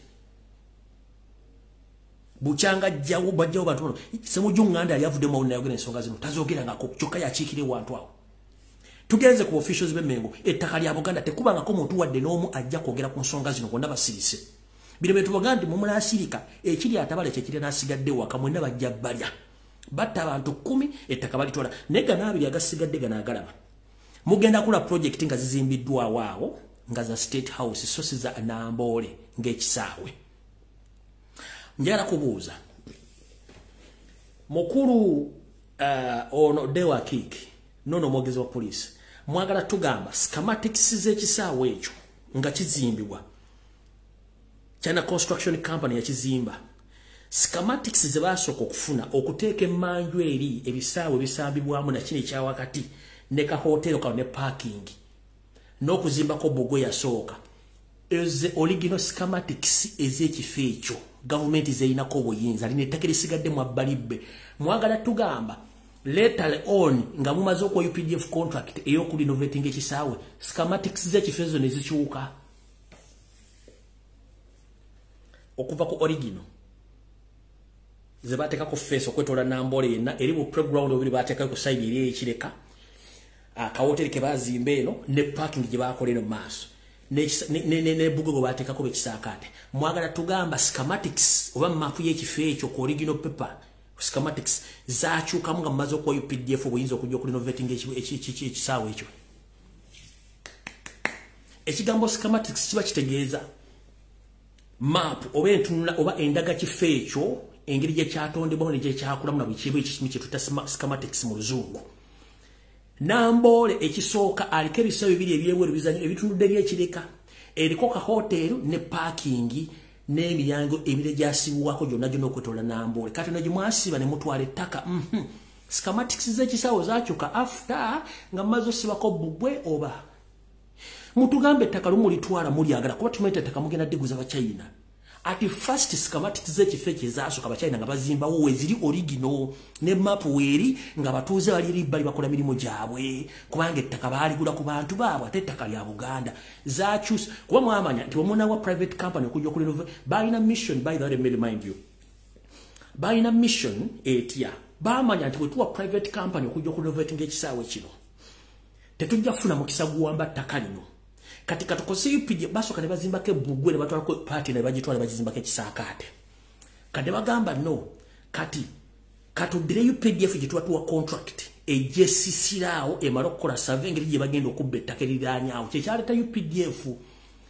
[SPEAKER 1] Bukyanga jjawo bajjawo bantu bano Ssemujjunganda yali avuddemu awo nayogera ensonga zino tazoogerangako kyokka yakiikira ewantu awo. Tugenze ku officials b'Emmengo ettaka lya Buganda tekubangako muntu wadde n'omu ajja kwogera ku nsonga zino bonna basirise. Bino bye tubaga nti mumulasirika ekiri atabale kye kiri n'asigadde waka mwenna bajja balya. Batta abantu 10 ettaka balitwala naye gano abiri agasigadde gano agalaba. Mugenda kula project nga zizimbiddwa waawo nga za State House so si za Namboole ng'ekisaawe. njala kubuuza mukulu ono dewa kiki nono mwogezi wa police mwagala tugamba schematics z'ekisaawe ekyo nga kizimbibwa China Construction Company ya kizimba schematics ze basooka okufuna okuteeka emmanju eri ebisaawe bisambibwamu na kino ekya wakati ne ka hotel ka ne parking n'okuzimbako Bugwe yasooka eze original schematics ez'ekifo ekyo gavumenti zeyinako obuyinza alina ettaka erisigadde mu abbalibe mwagala tugamba later on nga mumaze okwa UPDF contract eyokulinovating ekisaawe schematics z'ekifo ezo ne zikyuka okuva ku original ze bateekako face okwetola Nambole yenna eri mu playground obiri bateekako ku side eri ekireka akawoteri ke bazimba eno ne parking gye bakola eno maaso ne Bugwe bateekako bekisaakaate mwagala tugamba schematics oba mapu y'ekifo ekyo ku original paper schematics zakyukamu nga mumaze okwa UPDF obuyinza okujja okulinovating ekisaawe ekyo ekigambo schematics kiba kitegeeza map oba entunula oba endaga kifo ekyo engeri gye kyatondebwamu ne gye kyakulamu na buli kimu ekimu kye tuta schematics mu luzungu Nambole ekisooka aliko ebisaawe bibiri ebyebweru bizanyo ebitunudde by'ekireka eriko ka hotel ne parking n'emiryango emire gyasibwako gyonna gyonna okwetola Nambole kati no gimwasiba ne mutwala ettaka schematics z'ekisaawe zakyuka after nga mumaze osibako Bugwe oba mutugambe ettaka lumulitwala mulyagala kuba tumeta ettaka mugenda diguza Bachina ati first schematics z'ekifo ekyezaasooka Bachina nga bazimbawo weziri original ne map weeri nga batuuze bali libbali bakola mirimu gyabwe kubanga ettaka baaligula ku bantu baabwe ate ettaka lya Buganda zakyusa kuba mwamanya nti omunawa private company okujja okulinova balina mission by the way remind you balina mission etya baamanya nti bwetuwa private company okujja okulinnovating ekisaawe kino tetujja kufuna mukisa guwamba ttaka lino kati katukoze UPD basooka ne bazimbako Bugwe ne batwalako party ne bagitwala bagizimbako ekisaakaate kade bagamba no kati katudire UPDF gitwatuwa contract ejesisiraawo emala okukola survey engeri gye bagenda okubba ettaka eriranyaawo kyekyaleeta UPDF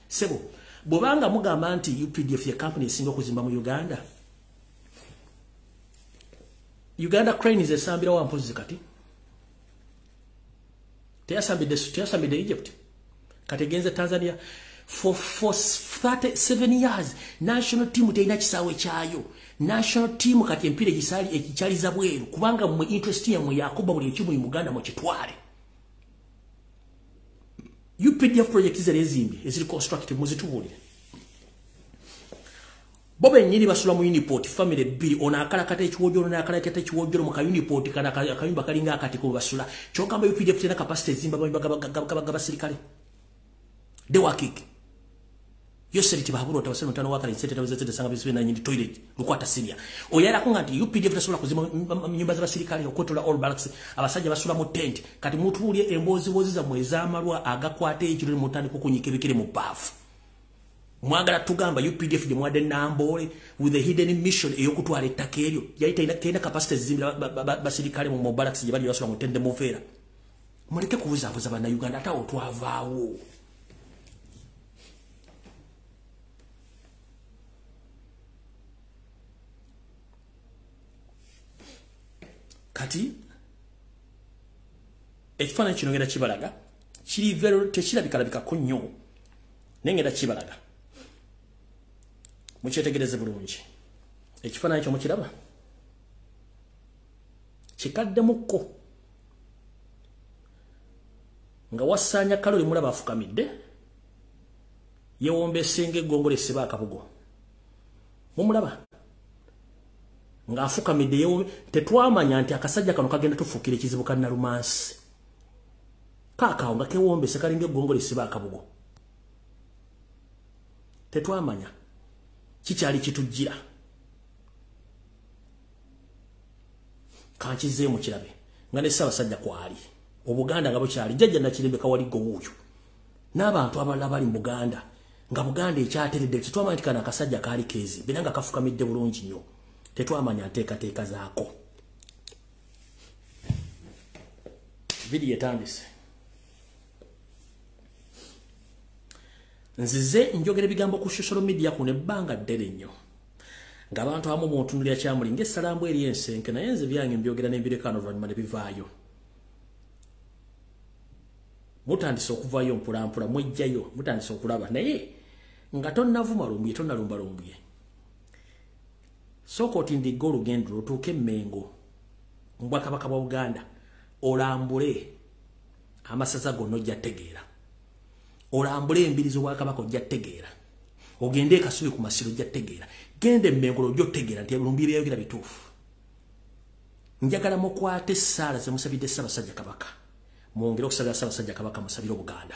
[SPEAKER 1] sebo bwebanga mugamba nti UPDF ya company esinga okuzimba mu Uganda Cranes esambirawo ampozi kati teyasambidde Egypt kategenze Tanzania for 37 years national team teina kisaawe kyayo national team kati empire gisali ekikyaliza bweru kubanga mu interest yamwe yakuba buli ekimu mu Uganda mu kitwale UPDF project zerezimbi ezili constructive muzitubulire Bobe nyini basula mu Uniport family bili ona akala kata ekiwojolo na akala kata ekiwojolo mu ka Uniport kana akayumba kalinga akati ko basula kyokamba UPDF tena capacity zimba basirikale de wakiki yoseriti bahaburo otabaseno tano wakali nsete tabazete sanga biswe na nyindi toilet lukwata senior oyera kunga nti UPDF tasobola kuzima nyumba za basirikale okwetola all barracks abasajja basula mu tent kati mutu ulye embozi woziza mweza amalwa agakwate ekiro mutani kukunyika ebikire mu bafu mwagala tugamba UPDF je mwade Nambole with the hidden mission eyokutwala ettaka eryo yaita ina capacity zimbira basirikale mu barracks je bali basula mu tende mufera muleke kubuza bana Uganda ata otwavaawo kati ekifaananyi kino ngenda kibalaga kiri vero tekirabikalabikako nnyo naye ngenda kibalaga mukyetegereze bulungi ekifaananyi kyo mukiraba kikaddemukko nga wasaanya kaloli mulaba afukamidde yewombesenga eggongolo esiba akabugo mumulaba nga afukamidde yewo tetwamanya nti akasajja kano kagenda tufuukira ekizibu ka Nalumansi kaakawo nga kewombese kalinga eggongolo esiba akabugo tetwamanya kikyali kitujjira kankizeemu kirabe nga ne Ssabasajja kwali Obuganda nga bukyali jjajja Nakirembeka waligo wuuyo n'abantu abalala bali mu Buganda nga Buganda ekyateredde tetwamanya nti kana akasajja kaali keezi bina nga kafukamidde bulungi nnyo tetwamanya nteekateeka zaako vidiyo etandise nzize njogera ebigambo ku social media kuno ebbanga ddene nnyo ngabantu abamu mutunulya kyamuli ng'essalambu eri ensenke naye nze byange mbyogera n'ebirekano oluvannyuma ne bivaayo mutandise okuvaayo mpulampula mwejjayo mutandise okulaba naye nga tonnavuma Lumbuye tonnalumba Lumbuye sooka otindika olugendo lutuuke Mmengo mu Bwakabaka bwa Buganda olambule amasaza gonna ojja tegeera olambule embiri z'Obwakabaka ojja tegeera ogende Kasubi ku Masiro ojja tegeera gende Mmengo ojja tegeera nti Lumbuye byayogera bituufu njagala mukwate essaala ze musabidde Ssabasajja Kabaka mwongere okusabira Ssabasajja Kabaka musabire Buganda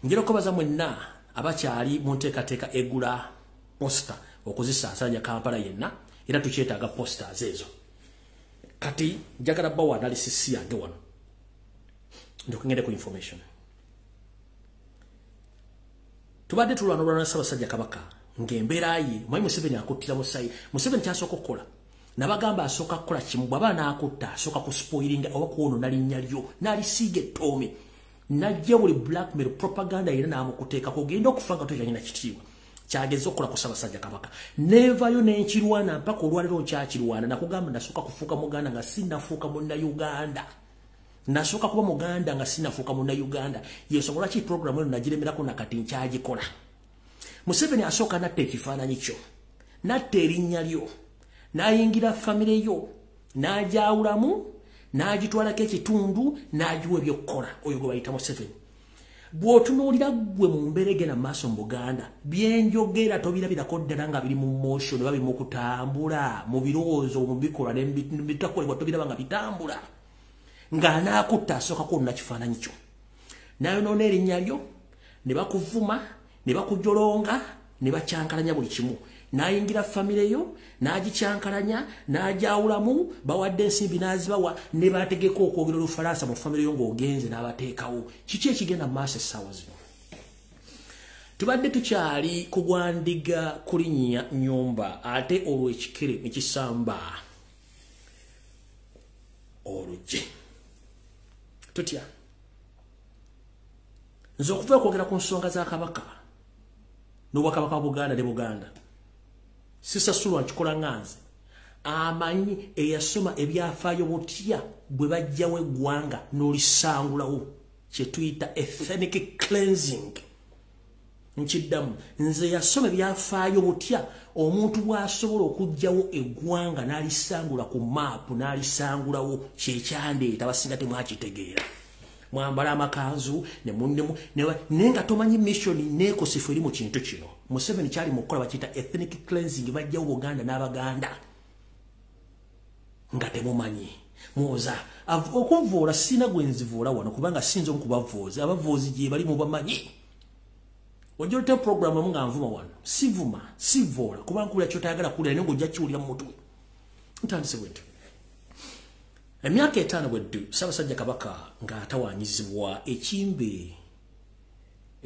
[SPEAKER 1] njera okubaza mwenna abakyali mu nteekateeka egula posta okuzisaasaanya Kampala yenna era tukyetaaga posters ezo kati njagala bawa analysis yange wano ndikungende ku information tubadde tulwana Ssabasajja Kabaka ng'embeera ye mwayi Museveni akuttira Musai Museveni kyasooka okukola nabagamba asooka kukola kimu bw'aba n'akutta asooka ku spoilinga oba kuwonona linnya lyo n'alisiiga ettoomi najja buli blackmail propaganda era n'amukuteeka kugenda okufa nga tokyalina kitiibwa kyageza okukola ku Ssabasajja Kabaka neevayo n'enkirwana mpaka olwaliro nkyakirwana nakugamba nasooka kufuuka Muganda nga sinnafuuka Munnayuganda nasooka kuba Muganda nga sinnafuuka Munnayuganda yesobola ki programu eno nagiremerako nakati nkyagikola Museveni asooka natta ekifaananyi kyo natta erinnya lyo n'ayingira famire yo n'agyawulamu n'agitwalako ekitundu n'agiwa ebyokukola oyo gwe bayita Museveni bw'otunuulira gwe mu mberege na maaso mu Buganda byenjogera tobirabirako ddala nga biri mu motion oba biri mu kutambula mu birowoozo mu bikolwa nebitakolebwa tobiraba nga bitambula ng'anaakutta asooka kwonna kifaananyi kyo n'ayonoona erinnya lyo ne bakuvuma ne bakujolonga ne bakyankalanya buli kimu n'ayingira famire yo n'agikyankalanya n'agyawulamu bawadde ensimbi n'azibawa ne bategeka okwogera olufalansa mu famire yo ng'ogenze n'abateekawo kiki ekigenda mu maaso essaawa zino tubadde tukyali kugwandiga kulinnya nnyumba ate olwo ekikere ne kisamba olugye tutya nze okuva okwogera ku nsonga za Kabaka n'Obwakabaka bwa Buganda ne Buganda sisasulwa nkikola nganze amanyi eyasoma ebyafaayo butya bwe bajjawo eggwanga n'olisangulawo kye tuyita ethnic cleansing nkiddamu nze yasoma ebyafaayo butya omuntu bw'asobola okuggyawo eggwanga n'alisangula ku maapu n'alisangulawo kyekyandeeta abasinga temwakitegeera mwambala amakanzu ne munnemu naye nga tomanyi mission neekosifu eri mu kintu kino Museveni kyali mu kukola bakiyita ethnic cleansing bajjawo Buganda n'Abaganda nga temumanyi muwoza okuvoola sina gwe nzivuula wano kubanga sinza okubavooza abavoozi gye bali mubamanyi ojja oluteo programu emu nga nvuma wano sivoola kubanga kuwulira kyotayagala kuwulira naye ng'ojja kiwulira mu mutwe ntandise bwetyo emyaka 5 bweddu Ssabasajja Kabaka ng'atawaanyizibwa ekimbe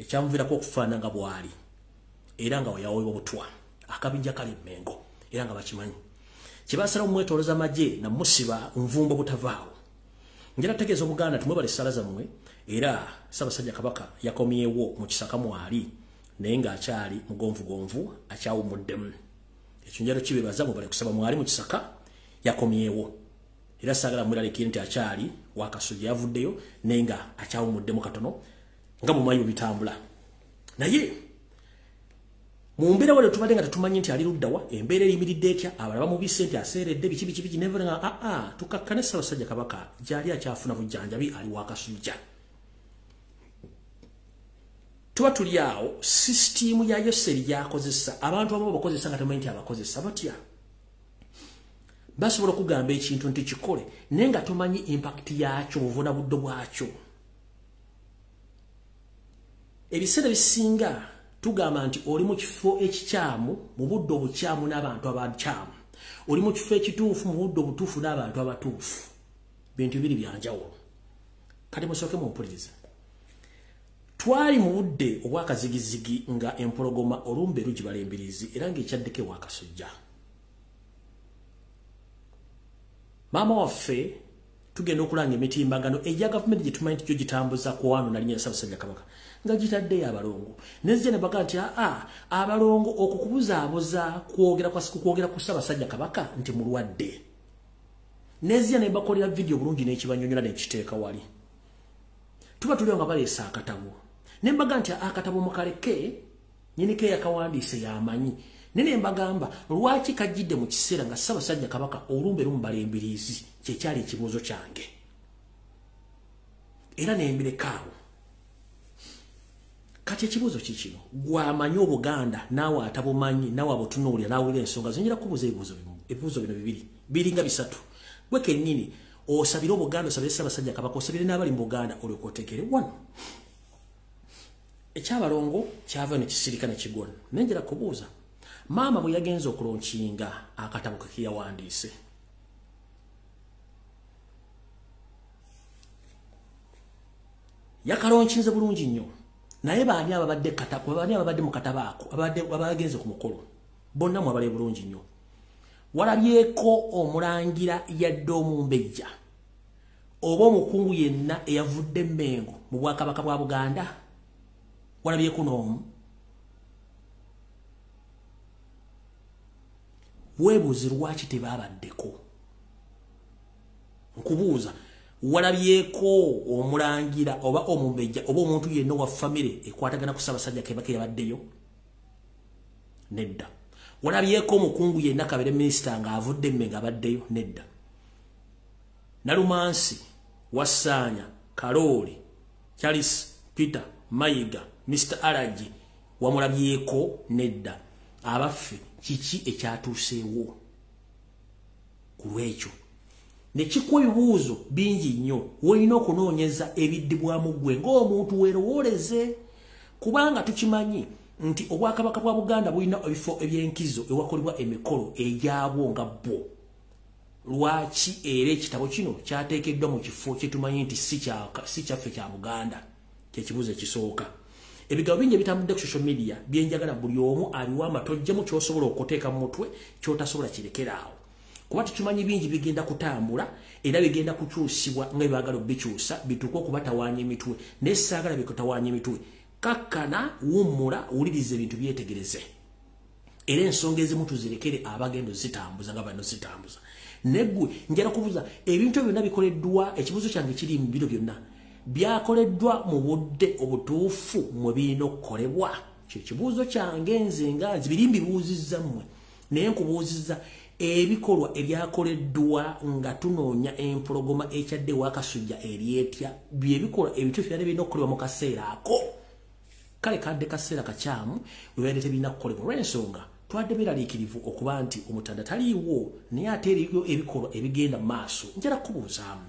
[SPEAKER 1] ekyamuviirako okufaana nga bw'ali era nga yaweebwa butwa akabinja kali Mmengo era nga bakimanyi kye baasalawo mumwetooloza amagye namusiba nvumbo butavaawo njala tegeeza Obuganda tumwebale essaala zammwe era Ssabasajja Kabaka yakomyewo mu kisaka mwali naye ng'akyali mugonvugonvu akyawumuddemu ekyo njalo kibebaza mubale kusaba mwali mu kisaka yakomyewo era saagala mweralekire nti akyali wakasujja yavuddeyo naye nga akyawumuddemu katono nga mumanyi bitambula naye mu mbeera wale tubadde nga tetumanyi nti ali luddawa embeera eriyimiridde etya abalaba mubise nti aseeredde biki never nga tukakkane Ssabasajja Kabaka gyali akyafuna bujjanjabi ali wakasujja tuba tuli awo sisitiimu ya Yoseri yakozesa abantu abamu bakozesa nga temanyi nti abakozesa batya basobola okugamba ekintu nti kikole naye nga tomanyi impact yakyo buvuna buddo bwakyo ebiseera bisinga tugamba nti oli mu kifo ekikyamu mu budde obukyamu n'abantu abakyamu oli mu kifo ekituufu mu budde obutuufu n'abantu abatuufu bintu bibiri byanjawulo kati musooke mumpulirize twali mu budde obwakazigizigi nga empologoma olumbe lugibala embirizi era ng'ekyaddeko wakasujja maama waffe tugenda okulanga emitimbagano ejja gavumenti gye tumanyi nti gitambuza ku wano na linnya Ssabasajja Kabaka nga gitaddeyo abalongo nezija ne baga nti abalongo okukubuzaabuza kwogera ku Ssabasajja Kabaka nti mulwadde nezija ne bakolera video bulungi n'ekibanyonyola n'ekiteeka wali tuba tuliyo nga baleesa akatabo ne mbaga nti akatabo mukaleke nyinike yakawandiise yamanyi nene mbagamba lwaki kajjidde mu kiseera nga Ssabasajja Kabaka olumbe lumbala embiriizi kyekyali ekibuuzo kyange era nembirekawo kati ekibuuzo kikino gwamanyi Obuganda naawe atabumanyi naawe abutunuulira naawulira ensonga zonjera kubuuza ebibuuzo bino bibiri biringa bisatu gwe kennyini osabire Obuganda osabire Ssabasajja Kabaka osabire n'abali mu Buganda olyoka oteekere wano ekyabalongo kyava ne kisirika ne kigona nenjera kubuuza maama bwe yagenza okulonkinga akatabo ke yawandiise yakalonkinze bulungi nnyo naye baani ababadde mu katabo ako abagenze ku mukolo bonna mwabale bulungi nnyo walabyeko omulangira yadde omumbejja oba omukungu yenna eyavudde Mmengo mu Bwakabaka bwa Buganda walabyeko n'omu weebuuze lwaki tebabaddeko nkubuuza walabyeko omulangira oba omumbejja oba omuntu yenna wa famire ekwatagana ku Ssabasajja Kabaka yabaddeyo nedda walabyeko omukungu yenna kabere minisita ng'avudde Mmengo abaddeyo nedda Nalumansi Wassanya Kalooli Charles Peter Mayiga Mr. Alaji wamulabyeko nedda abaffe kiki ekyatuuseewo ku lwekyo ne kikuwa ebibuuzo bingi nnyo wolina okunoonyeza ebiddibwamu ggwe ng'omuntu weerowooleze kubanga tukimanyi nti Obwakabaka bwa Buganda bulina ebifo eby'enkizo ewakolebwa emikolo egyabwo nga bwo lwaki era ekitabo kino kyateekeddwa mu kifo kye tumanyi nti si kyaffe kya Buganda kyekibuuzo ekisooka ebigabo bingi ebitambudde ku social media byenjagala buli omu aliwo amatojjemu ky'osobola okuteeka mu mutwe ky'otasobola kirekeraawo kuba tukimanyi bingi bigenda kutambula era bigenda kukyusibwa nga byagala bikyusa bituuka okubatawaanya emitwe naye saagala bikutawaanya emitwe kakkana wummula wuliriza ebintu byetegereze era ensonga ezimu tuzirekere abagendo zitambuza nga bano zitambuza neggwe njala kubuuza ebintu byonna bikoleddwa ekibuuzo kyange kiri mu biro byonna byakoleddwa mu budde obutuufu mwe birina okukolebwa kyekibuuzo kyange nze nga biri mbibuuzizza mmwe naye nkubuuzizza ebikolwa ebyakoleddwa nga tunoonya empologoma ekyadde wakasujja eryetya byebikolwa ebituufu byali birina okukolebwa mu kaseera ako kale kadde kaseera kakyamu webadde tebirina kukolebwa olw'ensonga twadde beeraliikirivu okuba nti omutanda taliiwo naye ate eriyo ebikolwa ebigenda mu maaso njala kubuuzaamu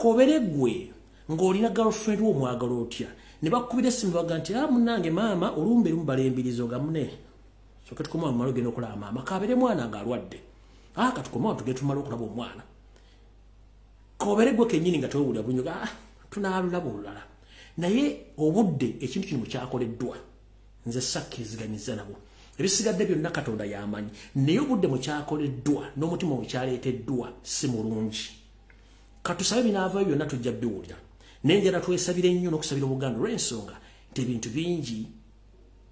[SPEAKER 1] kobere ggwe ng'olina girlfriend wo mwagala otya ne bakubira essimu baga nti munnange maama olumbe lumbala embirizo ga mune soke tukomawo mumala ogenda okulaba maama kabere mwana ng'alwadde katukomawo tugende tumala okulaba omwana kobere ggwe kennyini nga tewewulira bunyoga tunaalulaba olulala naye obudde ekintu kino mukyakoleddwa nze sakkiriziganyiza nabo ebisigadde byonna Katonda yamanyi naye obudde mukyakoleddwa n'omutima mukyaleeteddwa si mulungi katusabe binaavayo byonna tujja biwulira naye njala twesabire ennyo n'okusabira Obuganda olw'ensonga nti ebintu bingi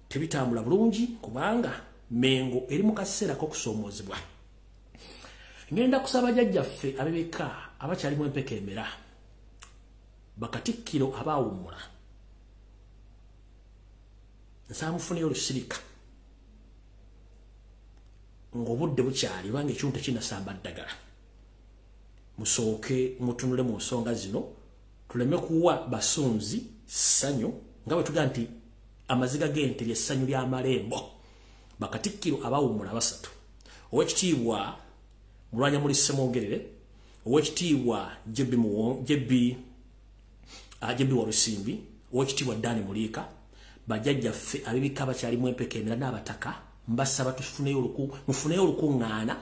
[SPEAKER 1] tebitambula bulungi kubanga Mmengo eri mu kaseera k'okusoomoozebwa ngenda kusaba jjajjaffe abebeka abakyalimu empeka emera bakatikkiro abaawummula nsaamufuneyo olusirika ng'obudde bukyali obanga ekimu tekinasamba ddagala musooke mutunule mu nsonga zino tuleme kuwa basunzi ssanyu nga bwe tugaa nti amaziga g'ente ly'essanyu ly'amalembo bakatikkiro abaawummula basatu owekitiibwa Mulwanyamuli Ssemwogerere owekitiibwa Jebbi Walusimbi owekitiibwa Dani Muliika bajjajjaffe abebika abakyalimu empeka emera n'abataka mbasaba mufuneyo olukuŋŋaana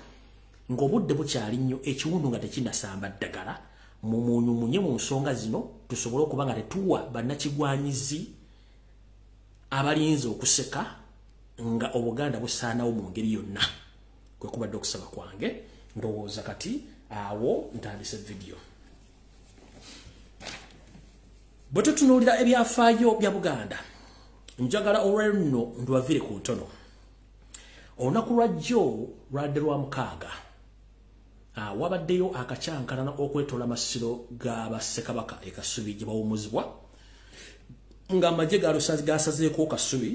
[SPEAKER 1] ng'obudde bukyali nnyo ekiwundu nga tekinasamba ddagala mumunyumunye mu nsonga zino tusobole okuba nga tetuwa bannakigwanyizi abalinze okuseka nga Obuganda busaanawo mu ngeri yonna kwe kubadde okusaba kwange ndowooza kati awo ntandise video bwe tutunuulira ebyafaayo bya Buganda njagala olw'enno ndwavire ku ntono olunaku lwa jjo lwadde lwa mukaaga wabaddeyo akacyankalana okwetola amasiro ga Ssekabaka e Kasubi gye bawummuzibwa nga amagye gasazeeko Kasubi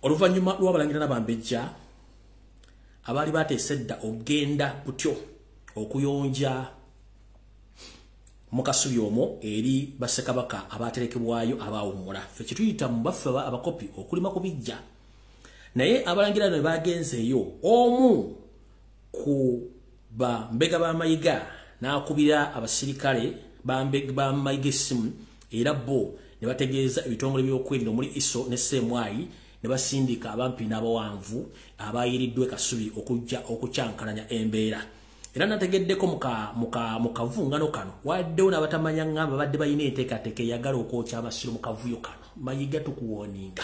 [SPEAKER 1] oluvannyuma lw'abalangira n'abambejja abaali bateese edda ogenda butyo okuyonja mu Kasubi omwo eri Bassekabaka abaterekebwayo abawummula ffe kituyita mu baffe abakopi okulima kubijja naye abalangira ne bagenzeeyo omu ku bambega b'amayiga n'akubira abasirikale b'amayiga essimu era bo ne bategeeza ebitongole by'okwerinda omuli ISO ne Ssemwayi ne basindika abampi n'abawanvu abayiriddwe Kasubi okujja okucyankalanya embeera era nategeddeko mu kavungano kano waddewo n'abatamanya ngamba badde balina enteekateeka eyagala okwokya amasiro mu kavuyo kano mayiga tukuwoninga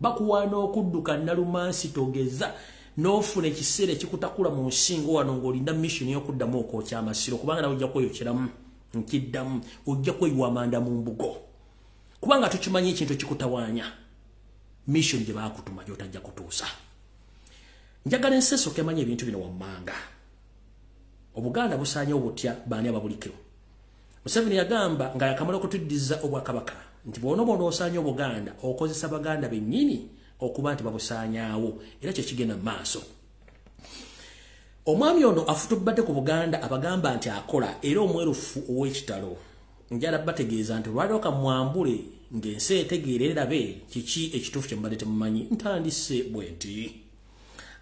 [SPEAKER 1] bakuwaana okudduka Nalumansi togeza n'ofuna ekiseera ekikutakula mu nsingo wano ng'olinda mission y'okuddamu okwokya amasiro kubanga nawe ojja kweyokeramu nkiddamu ojja kweyiwa amanda mu mbugo kubanga tukimanyi ekintu ekikutawaanya mission gye baakutuma gy'otajja kutuusa njagala enseso kemanya ebintu bino wammanga Obuganda busaanye obutya baani ababulikiro Museveni yagamba nga yakamala okutuddiza Obwakabaka nti bw'onooba osaanye Obuganda okozesa Baganda bennyini okuba nti babusaanyaawo era kye kigenda mu maaso omwami ono afutubadde ku Buganda abagamba nti akola era omwerufu ow'ekitalo njala bategeeza nti lwaliwo kamwambule ng'ensi etegeera erabe kiki ekituufu kye mbadde temumanyi ntandise bwe nti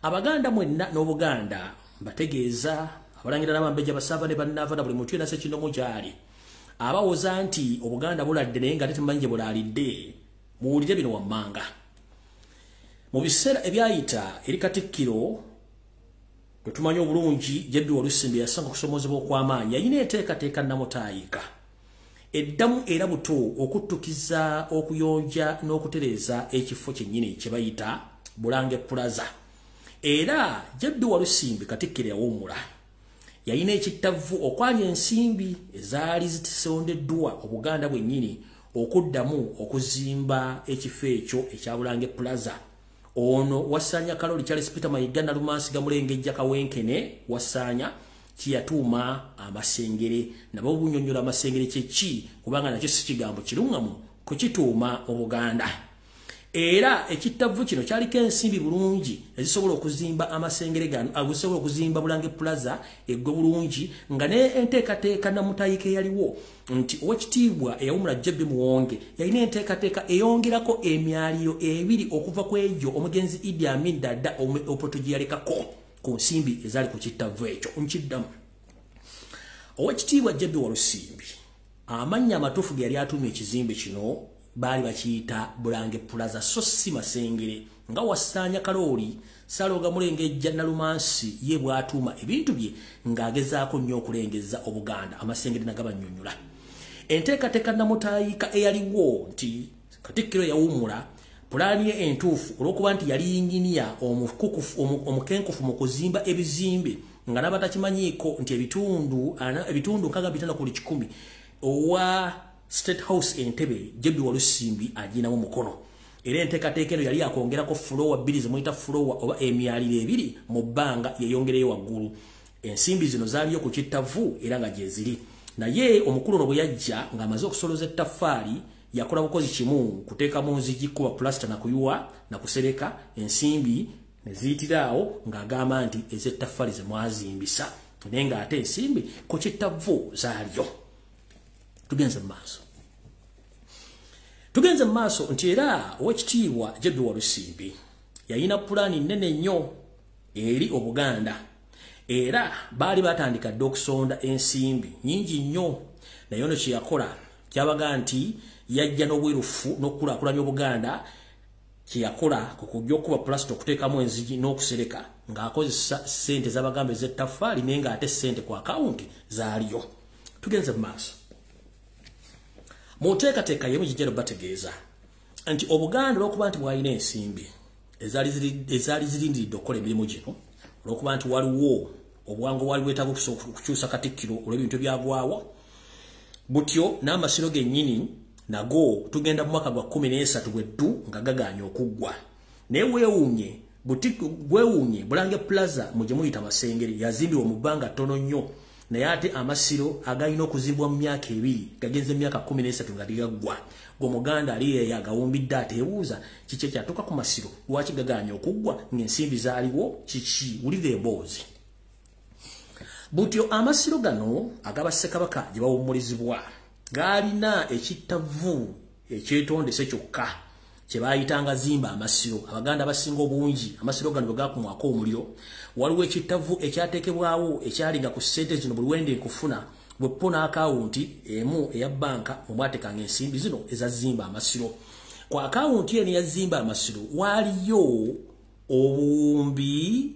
[SPEAKER 1] Abaganda mwenna n'Obuganda bategeeza abalangira n'abambejja basaava ne bannaava na buli muntu yena Ssekinomo gy'ali abawoza nti Obuganda buladde naye nga tetumanyi gye bulaalidde muwulire bino wammanga mu biseera ebyayita eri Katikkiro tetumanyi obulungi Jebbi Walusimbi yasanga okusomozebwa okw'amaanyi yalina enteekateeka nnamutaayika eddamu era buto okuttukiza okuyonja n'okutereeza ekifo kyennyini kye bayita Bulange Plaza era Jebbi Walusimbi Katikkiro yawummula yalina ekittavu okwanya ensimbi ezaali zitisondeddwa Obuganda bwennyini okuddamu okuzimba ekifo ekyo ekya Bulange Plaza ono Wassanya Kaloli Charles Peter Mayiga Nalumansi Gamulengejja Kawenkene Wassanya kiyatuuma amasengere nabo bunyonyola amasengere kyeki kubanga nakyo si kigambo kirungamu kukituuma Obuganda era ekittavu kino kyaliko ensimbi bulungi ezisobola okuzimba amasengere gano agusobola okuzimba Bulange Plaza eggwe bulungi nga ne enteekateeka namutayika yaliwo nti owekitiibwa eyawumula Jebbi Muwonge yalina enteekateeka eyongerako emyaliiro ebiri okuva ku egyo omugenzi Idi Amin Dada Opoto gye yalekako ku nsimbi ezaali ku kittavu ekyo nkiddamu owekitiibwa Jebbi Walusimbi amannya amatuufu ge yali atuumye ekizimbe kino baali bakiyita Bulange Plaza so si masengere nga Wassanya Kaloli Saloga Mulengejja Nalumansi ye bw'atuuma ebintu bye ng'agezaako nnyo okulengeza Obuganda amasengere nagabanyonnyola enteekateeka namutaayika eyaliwo nti Katikkiro yawummula pulaani ye entuufu olw'okuba nti yali yinginiya omukenkufu mu kuzimba ebizimbe nga n'abatakimanyiiko nti ebitundu 65 ku 100 owa State House Entebbe Jebbi Walusimbi aginamu mukono era enteekateeka eno yali akongerako floor 2 zemuyita floor oba emyaliro 2 mu bbanga yeyongereyo waggulu ensimbi zino zaaliyo ku kittavu era nga gye ziri naye omukulu ono bwe yajja ng'amaze okusoloza ettaffaali yakola bukozi kimu kuteeka mu nzigi kuba plaster na kuyuwa na kusereka ensimbi ne ziyitiraawo ng'agamba nti ez'ettaffaali ze mwazimbisa naye ng'ate ensimbi ku kittavu zaaliyo tugenze mu maaso nti era owekitiibwa Jebbi Walusimbi yalina pulaani nnene nnyo eri Obuganda era baali batandika dde okusonda ensimbi nnyingi nnyo naye ono kye yakola kyabaga nti yajja n'obwerufu n'okukulaakulanya Obuganda kye yakola ku kujja okuba plasita okuteekamu enzigi n'okusereka ng'akozesa ssente z'Abaganda ez'ettaffaali naye ng'ate ssente ku akawunti zaaliyo tugenze mu maaso mu nteekateeka yemu gijja bategeeza nti Obuganda olw'okuba nti bwalina ensimbi ezaali zirindiridde okukola emirimu gino olw'okuba nti waliwo obwangu wali bwetaaga okukyusa Katikkiro olw'ebintu byagwawo butyo n'amasiro gennyini nago tugenda mu mwaka gwa 13 bweddu nga gaganya okuggwa naye weewuunye gwewuunye Bulange Plaza mu gye muyita Masengere yazimbibwa mu bbanga ttono nnyo naye ate amasiro agalina okuzimbwa mu myaka 2 gagenze emyaka 13 nga gaggwa g'omuganda ali yagawumbidde ateebuuza kiki ekyatuuka ku masiro lwaki gaganya okuggwa ng'ensimbi zaaliwo kiki wulira emboozi butyo amasiro gano agaba Ssekabaka gye bawummulizibwa gaalina ekittavu ekyetondese kyokka kye baayitanga zimba amasiro abaganda basinga obungi amasiro gano bwe gaakumwako omuliro waliwo ekittavu ekyateekebwawo ekyalinga ku ssente zino buli wende nkufuna bwe pona akawunti emu eya banka mu mwatekanga ensimbi zino ezazimba amasiro ku akawunti eno eyazimba amasiro waliyo obuwumbi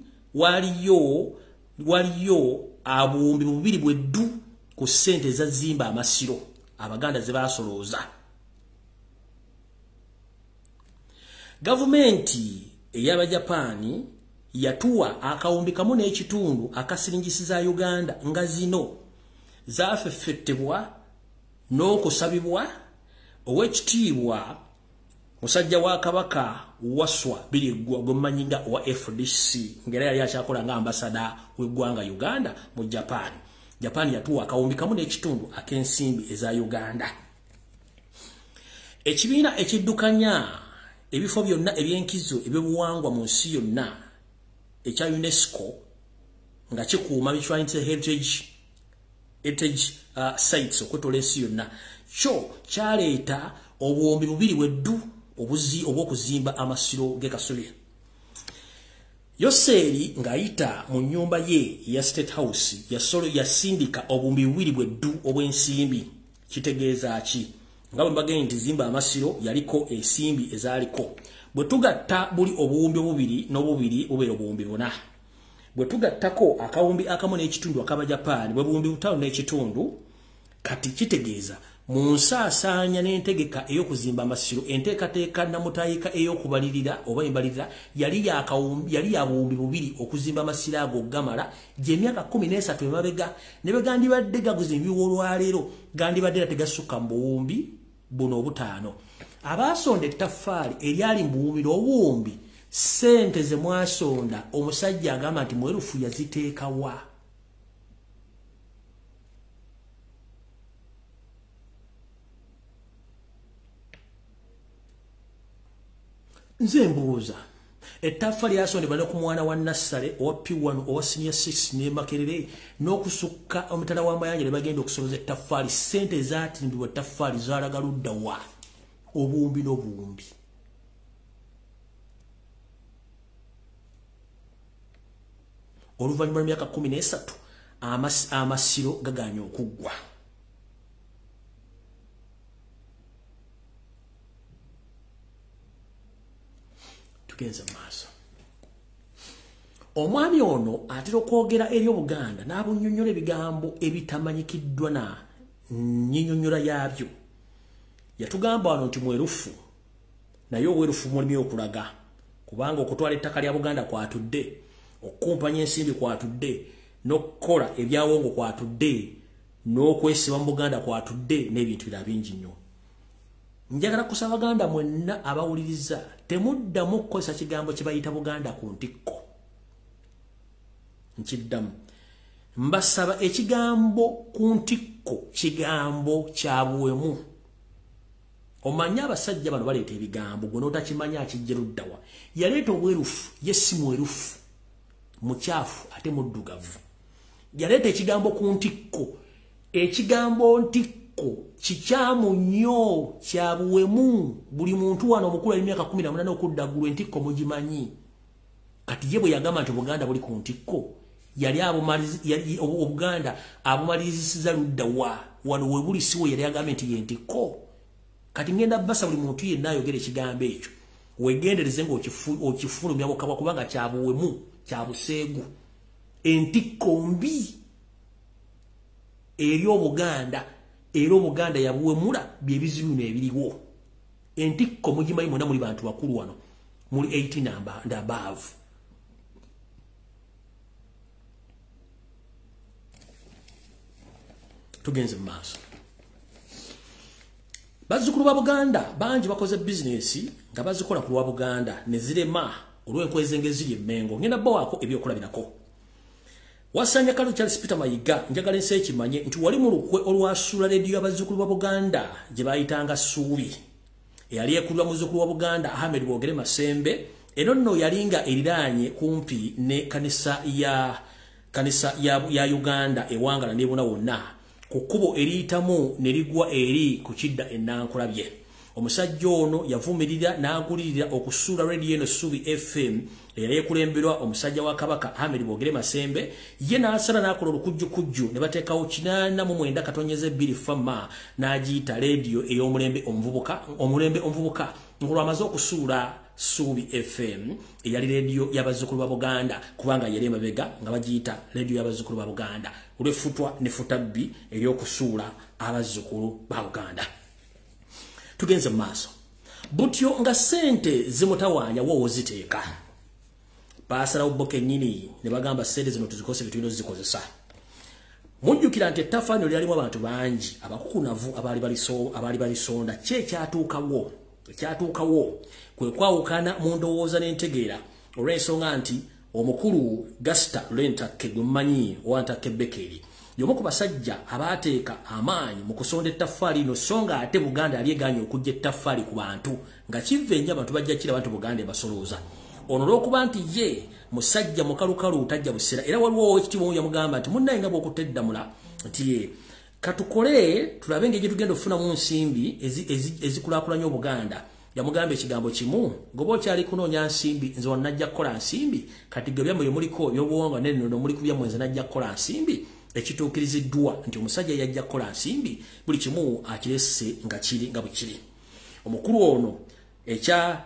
[SPEAKER 1] waliyo abuwumbi bubiri bweddu ku ssente ezazimba amasiro abaganda ze baasolooza gavumenti ey'Abajapani yatuwa akawumbi kamu n'ekitundu akasiringisi za Uganda nga zino zaafeffettebwa n'okusabibwa ow'ekitiibwa musajja wa Kabaka waswa Biligwa gwemumanyi nga owa FDC ngera yali akyakola nga ambasada w'eggwanga Uganda mu Japan. Japan yatuwa akawumbi kamu n'ekitundu ak'ensimbi eza Uganda. Ekibiina ekiddukanya ebifo byonna eby'enkizo eby'obuwangwa mu nsi yonna ekya UNESCO nga kikuuma bichwanyise heritage sites okwetola ensi yonna kyo kyaleeta obuwumbi bubiri bweddu obw'okuzimba amasiro g'ekasule. Yoseeri ng'ayita mu nnyumba ye ya State House yasindika obuwumbi bubiri bweddu obw'ensimbi. Kitegeeza ki? Nga bwe mbagenda nti zimba amasiro yaliko ensimbi ezaaliko. Bwe tugatta buli obuwumbi obubiri n'obubiri bubeera obuwumbi 4. Bwe tugattako akawumbi akamu n'ekitundu ak'Abajapani bwe buwumbi 5 n'ekitundu kati kitegeeza mu nsaasaanya n'entegeka ey'okuzimba amasiro enteekateeka namutayika ey'okubalirira oba embalirira yali ya buwumbi bubiri okuzimba amasiro ago gamala gy'emyaka 13 emabega ne bwe gandibadde gaguzimbibwa olwaleero gandibadde era tegasukka mu buwumbi buno obutaano. Abaasonda ettaffaali eryali mu buwumbi n'obuwumbi ssente ze mwasonda omusajja agamba nti mwerufu yaziteekawa. Nze mbuuza ettaffaali lyasondebwa ne ku mwana wa Nassale owa P1 owa Senior 6 ne Makerere n'okusukka omutala w'amayanja ne bagenda okusoloza ettaffaali ssente ezaatimbibwa ettaffaali zaalaga ludda wa obuwumbi n'obuwumbi. Oluvannyuma lw'emyaka 13 amasiro gaganya okuggwa. Tugenze maaso. Omwami ono atera okwogera eri Obuganda n'abunnyonnyola ebigambo ebitamanyikiddwa na nnyinnyonnyola yaabyo. Yatugamba wano nti mwerufu naye obwerufu mulimu okulaga kubanga okutwala ettaka lya Buganda kwatudde okukumpanya ensimbi kwatudde n'okukola ebyawongo kwatudde n'okwesiba mu Buganda kwatudde n'ebintu bira bingi nnyo. Njagala kusaba Baganda mwenna abawuliriza temuddamu okukozesa kigambo kye bayita Buganda ku ntikko. Nkiddamu mbasaba ekigambo ku ntikko kigambo kya buwemu. Omanya abasajja bano baleeta ebigambo gwe n'otakimanya akijja luddawa. Yaleeta obwerufu ye si mwerufu mukyafu ate muddugavu. Yaleeta ekigambo ku ntikko. Ekigambo ntikko kikyamu nnyo kya buwemu. Buli muntu wano omukulu ali myaka 18 okuddagulu entikko mugimanyi. Kati ye bwe yagamba nti Buganda buli ku ntikko yali Obuganda abumaliriziza luddawa wano we buli siwo yali agambye nti ye ntikko. Kati ngenda basa buli muntu yenna ayogera ekigambo ekyo wegendereze ng'okifulumya bukabwa kubanga kya buwemu kya buseegu. Entikko mbi eri Obuganda era Obuganda yabuwemula by'ebizibu bino ebiriwo. Entikko mugimanyi mwonna muli bantu bakulu wano muli 18 and above. Tugenze mu maaso. Bazzukulu ba Buganda bangi bakoze business nga bazikola ku lwa Buganda ne zirema olw'enkweze ngeziri emmengo ngenda bawako ebyokulabirako. Wasanya Kalo Charles Peter Mayiga njagala ensi ekimanye nti wali mu lukwe olwasuula leediyo y'abazzukulu ba Buganda gye bayitanga Ssuubi. Eyali ekulwa muzzukulu wa Buganda Ahmed Bwogere Masembe eno nno yalinga eriraanye kumpi ne kanisa ya Uganda ewangala nebuna wonna ku kkubo eriyitamu ne ligwa eri ku kidda Ennankulabye. Omusajja ono yavumirira n'agulirira okusuula radio eno Ssuubi FM eyali ekulemberwa omusajja wa Kabaka Ahmed Bwogere Masembe ye n'asala n'akola olukujjukujju ne bateekawo 89 katonyeze 2 fama n'agiyita radio ey'omulembe omuvubuka ng'olwamaze okusuula Ssuubi FM eyali radio y'abazzukulu ba Buganda kubanga yali emabega nga bagiyita radio y'abazzukulu ba Buganda olw'effutwa ne futabbi ery'okusuula abazzukulu ba Buganda. Tugenze maaso butyo nga sente zimutawaanya wo ziteeka baasala oboke nyini ne bagamba sente zino tuzikose bitulino zikozesa. Mujjukira nti ettaffaano lyalimu abantu bangi abakukunavu abaali balisonda ekyatuukawo kwe kwawukana mu ndowooza n'entegeera olw'ensonga nti omukulu Gasita Lentakke gwe mmanyi owantakke Bekeri y'omu ku basajja abaateeka amaanyi mu kusonda ettaffaali lino so nga ate Buganda yali egaanye okujja ettaffaali ku bantu nga kiva ennyo abantu bajja kira abantu Buganda ebasolooza. Ono olw'okuba nti ye musajja mukalukalu tajja busera era waliwo ekitiibwa yamugamba nti munnaye nga bw'okuteddamula nti ye katukole tulabe engeri gye tugenda okufunamu nsimbi ezikulaakulanya Obuganda. Yamugamba ekigambo kimu ngoba okyali kunoonya nsimbi nze wannajja kukola nsimbi kati ge byammwe muliko ebyobuwangwa n'ennono muli ku byammwe nze najja kukola nsimbi ekituukiriziddwa nti omusajja yajja kukola nsimbi buli kimu akirese nga kiri nga bwe kiri. Omukulu ono ekya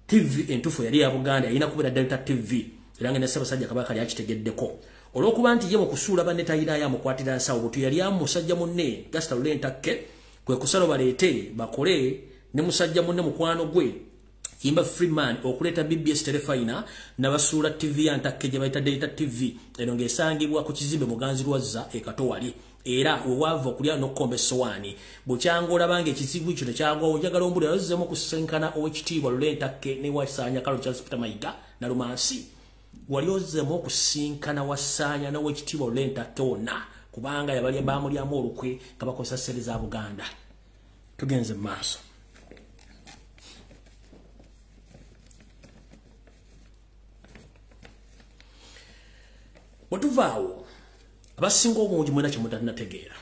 [SPEAKER 1] TV entufu yali ya Buganda yalina kubeera Delta TV era nga ne Ssabasajja Kabaka yali akitegeddeko olw'okuba nti ye mu kusuula banne tayinayo amukwatira nsawo butu yali amusajja munne Gasita Lentakke kwe kusalo baleete bakole ne musajja munne mukwano gwe Kimba Freeman okuleeta BBS Telefina n'abasuula TV ya Ntakke gye bayita Delta TV eno ng'esangibwa ku kizimbe Muganzi Lwazza Katowali era wewava okulya n'okkomba essowaani bukyanga olabanga ekizibu ekyo tekyagwawo njagala ombuli yazzemu okusenkana Oweekitiibwa Lentakke ne Wasanya Kalo Charles Peter Mayiga na Lumansi wali ozzemu okusinkana Wasanya n'Oweekitiibwa Lentakke wonna kubanga yabali baamulyamu olukwe nga bakozesa ssente za Buganda. Tugenze mu maaso. Watuvaawo abasinga obungi mwena kyemutanategeera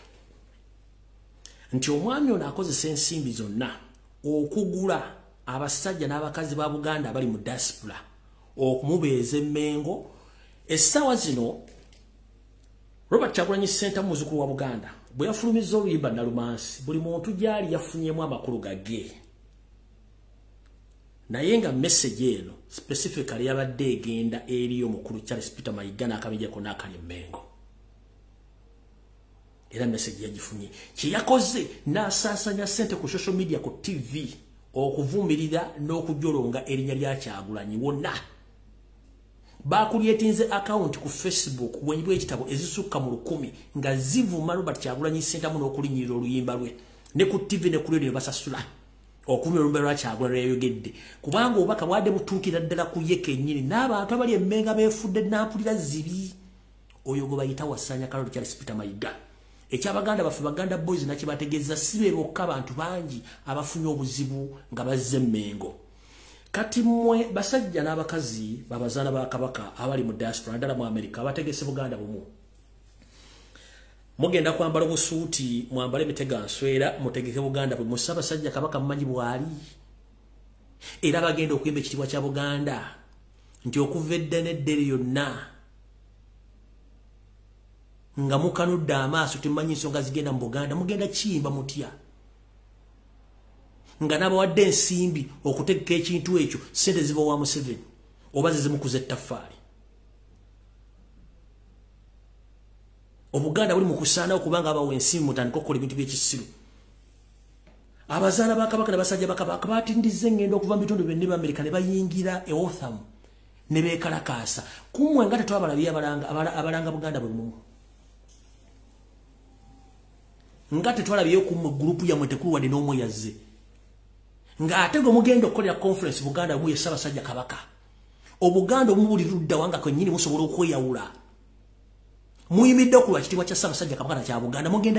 [SPEAKER 1] nti omwami ono akozesa ensimbi zonna okugula abasajja n'abakazi ba Buganda abali mu diaspora okumubeeza emmengo. Essaawa zino Robert Kyagulanyi Ssentamu muzzukulu wa Buganda bwe yafulumizza oluyimba Nalumansi buli muntu gyali yafunyemu amakulu gage naye nga message eno specifically yabadde egenda eri omukulu Charles Peter Mayiga n'akabijjako n'akali emmengo era message yagifunye kye yakoze n'asaasanya ssente ku social media ku TV okuvumirira n'okujolonga erinnya lya Kyagulanyi wonna. Bakulyetinze account ku Facebook wenyibwe ekitabo ezisukka mu 1000 nga zivuma Robert Kyagulanyi Ssentamu n'okulinyirira oluyimba lwe ne ku TV ne ku radio basasula okumira olumbe lwa Kyagulanyi yayogedde kubanga obubaka bwadde butuukira ddala ku ye kennyini n'abantu abali emmenga beefudde n'ampulira zibi oyo gwe bayita Wasanya Kalo Charles Peter Mayiga. Ekyabaganda bafe Baganda boys nakibategeeza sibe bokka abantu bangi abafunye obuzibu nga bazze emmengo. Kati mmwe basajja n'abakazi babazaana ba Kabaka abali mu diaspora ddala mu America abategese Buganda bumu mugenda kwambala obusuuti mwambale emitega nswera mutegeke Buganda bwe Ssabasajja Kabaka mmanyi bwali era bagenda okuyimba ekitiibwa kya Buganda nti okuva edda n'eddere yonna nga mukanudde amaaso temumanyi ensonga zigenda mu Buganda mugenda kiyimba mutya nga n'abawadde ensimbi okutegeka ekintu ekyo ssente ziva wa Museveni oba zizimukuza ettaffaali. Obuganda buli mu kusaanawo kubanga abawa ensimbi mutandika okukola ebintu by'ekisiru. Abazaana ba Kabaka ne basajja ba Kabaka baatindizza engendo okuva mu bitundu byonna Amerika ne bayingira e Otham ne beekalakaasa kumwe nga tetwabalabye abalanga Buganda bwe mumu. nga tetwalabyeyo ku group ya mwetekulu wadde n'omwe yazze nga ate gwe mugenda okukolera conference Buganda muye Ssabasajja Kabaka obuganda omubuli ludda wanga kwennyini musobola okweyawula muyimidde okulwa kitiibwa kya Ssabasajja Kabaka na kya Buganda mugenda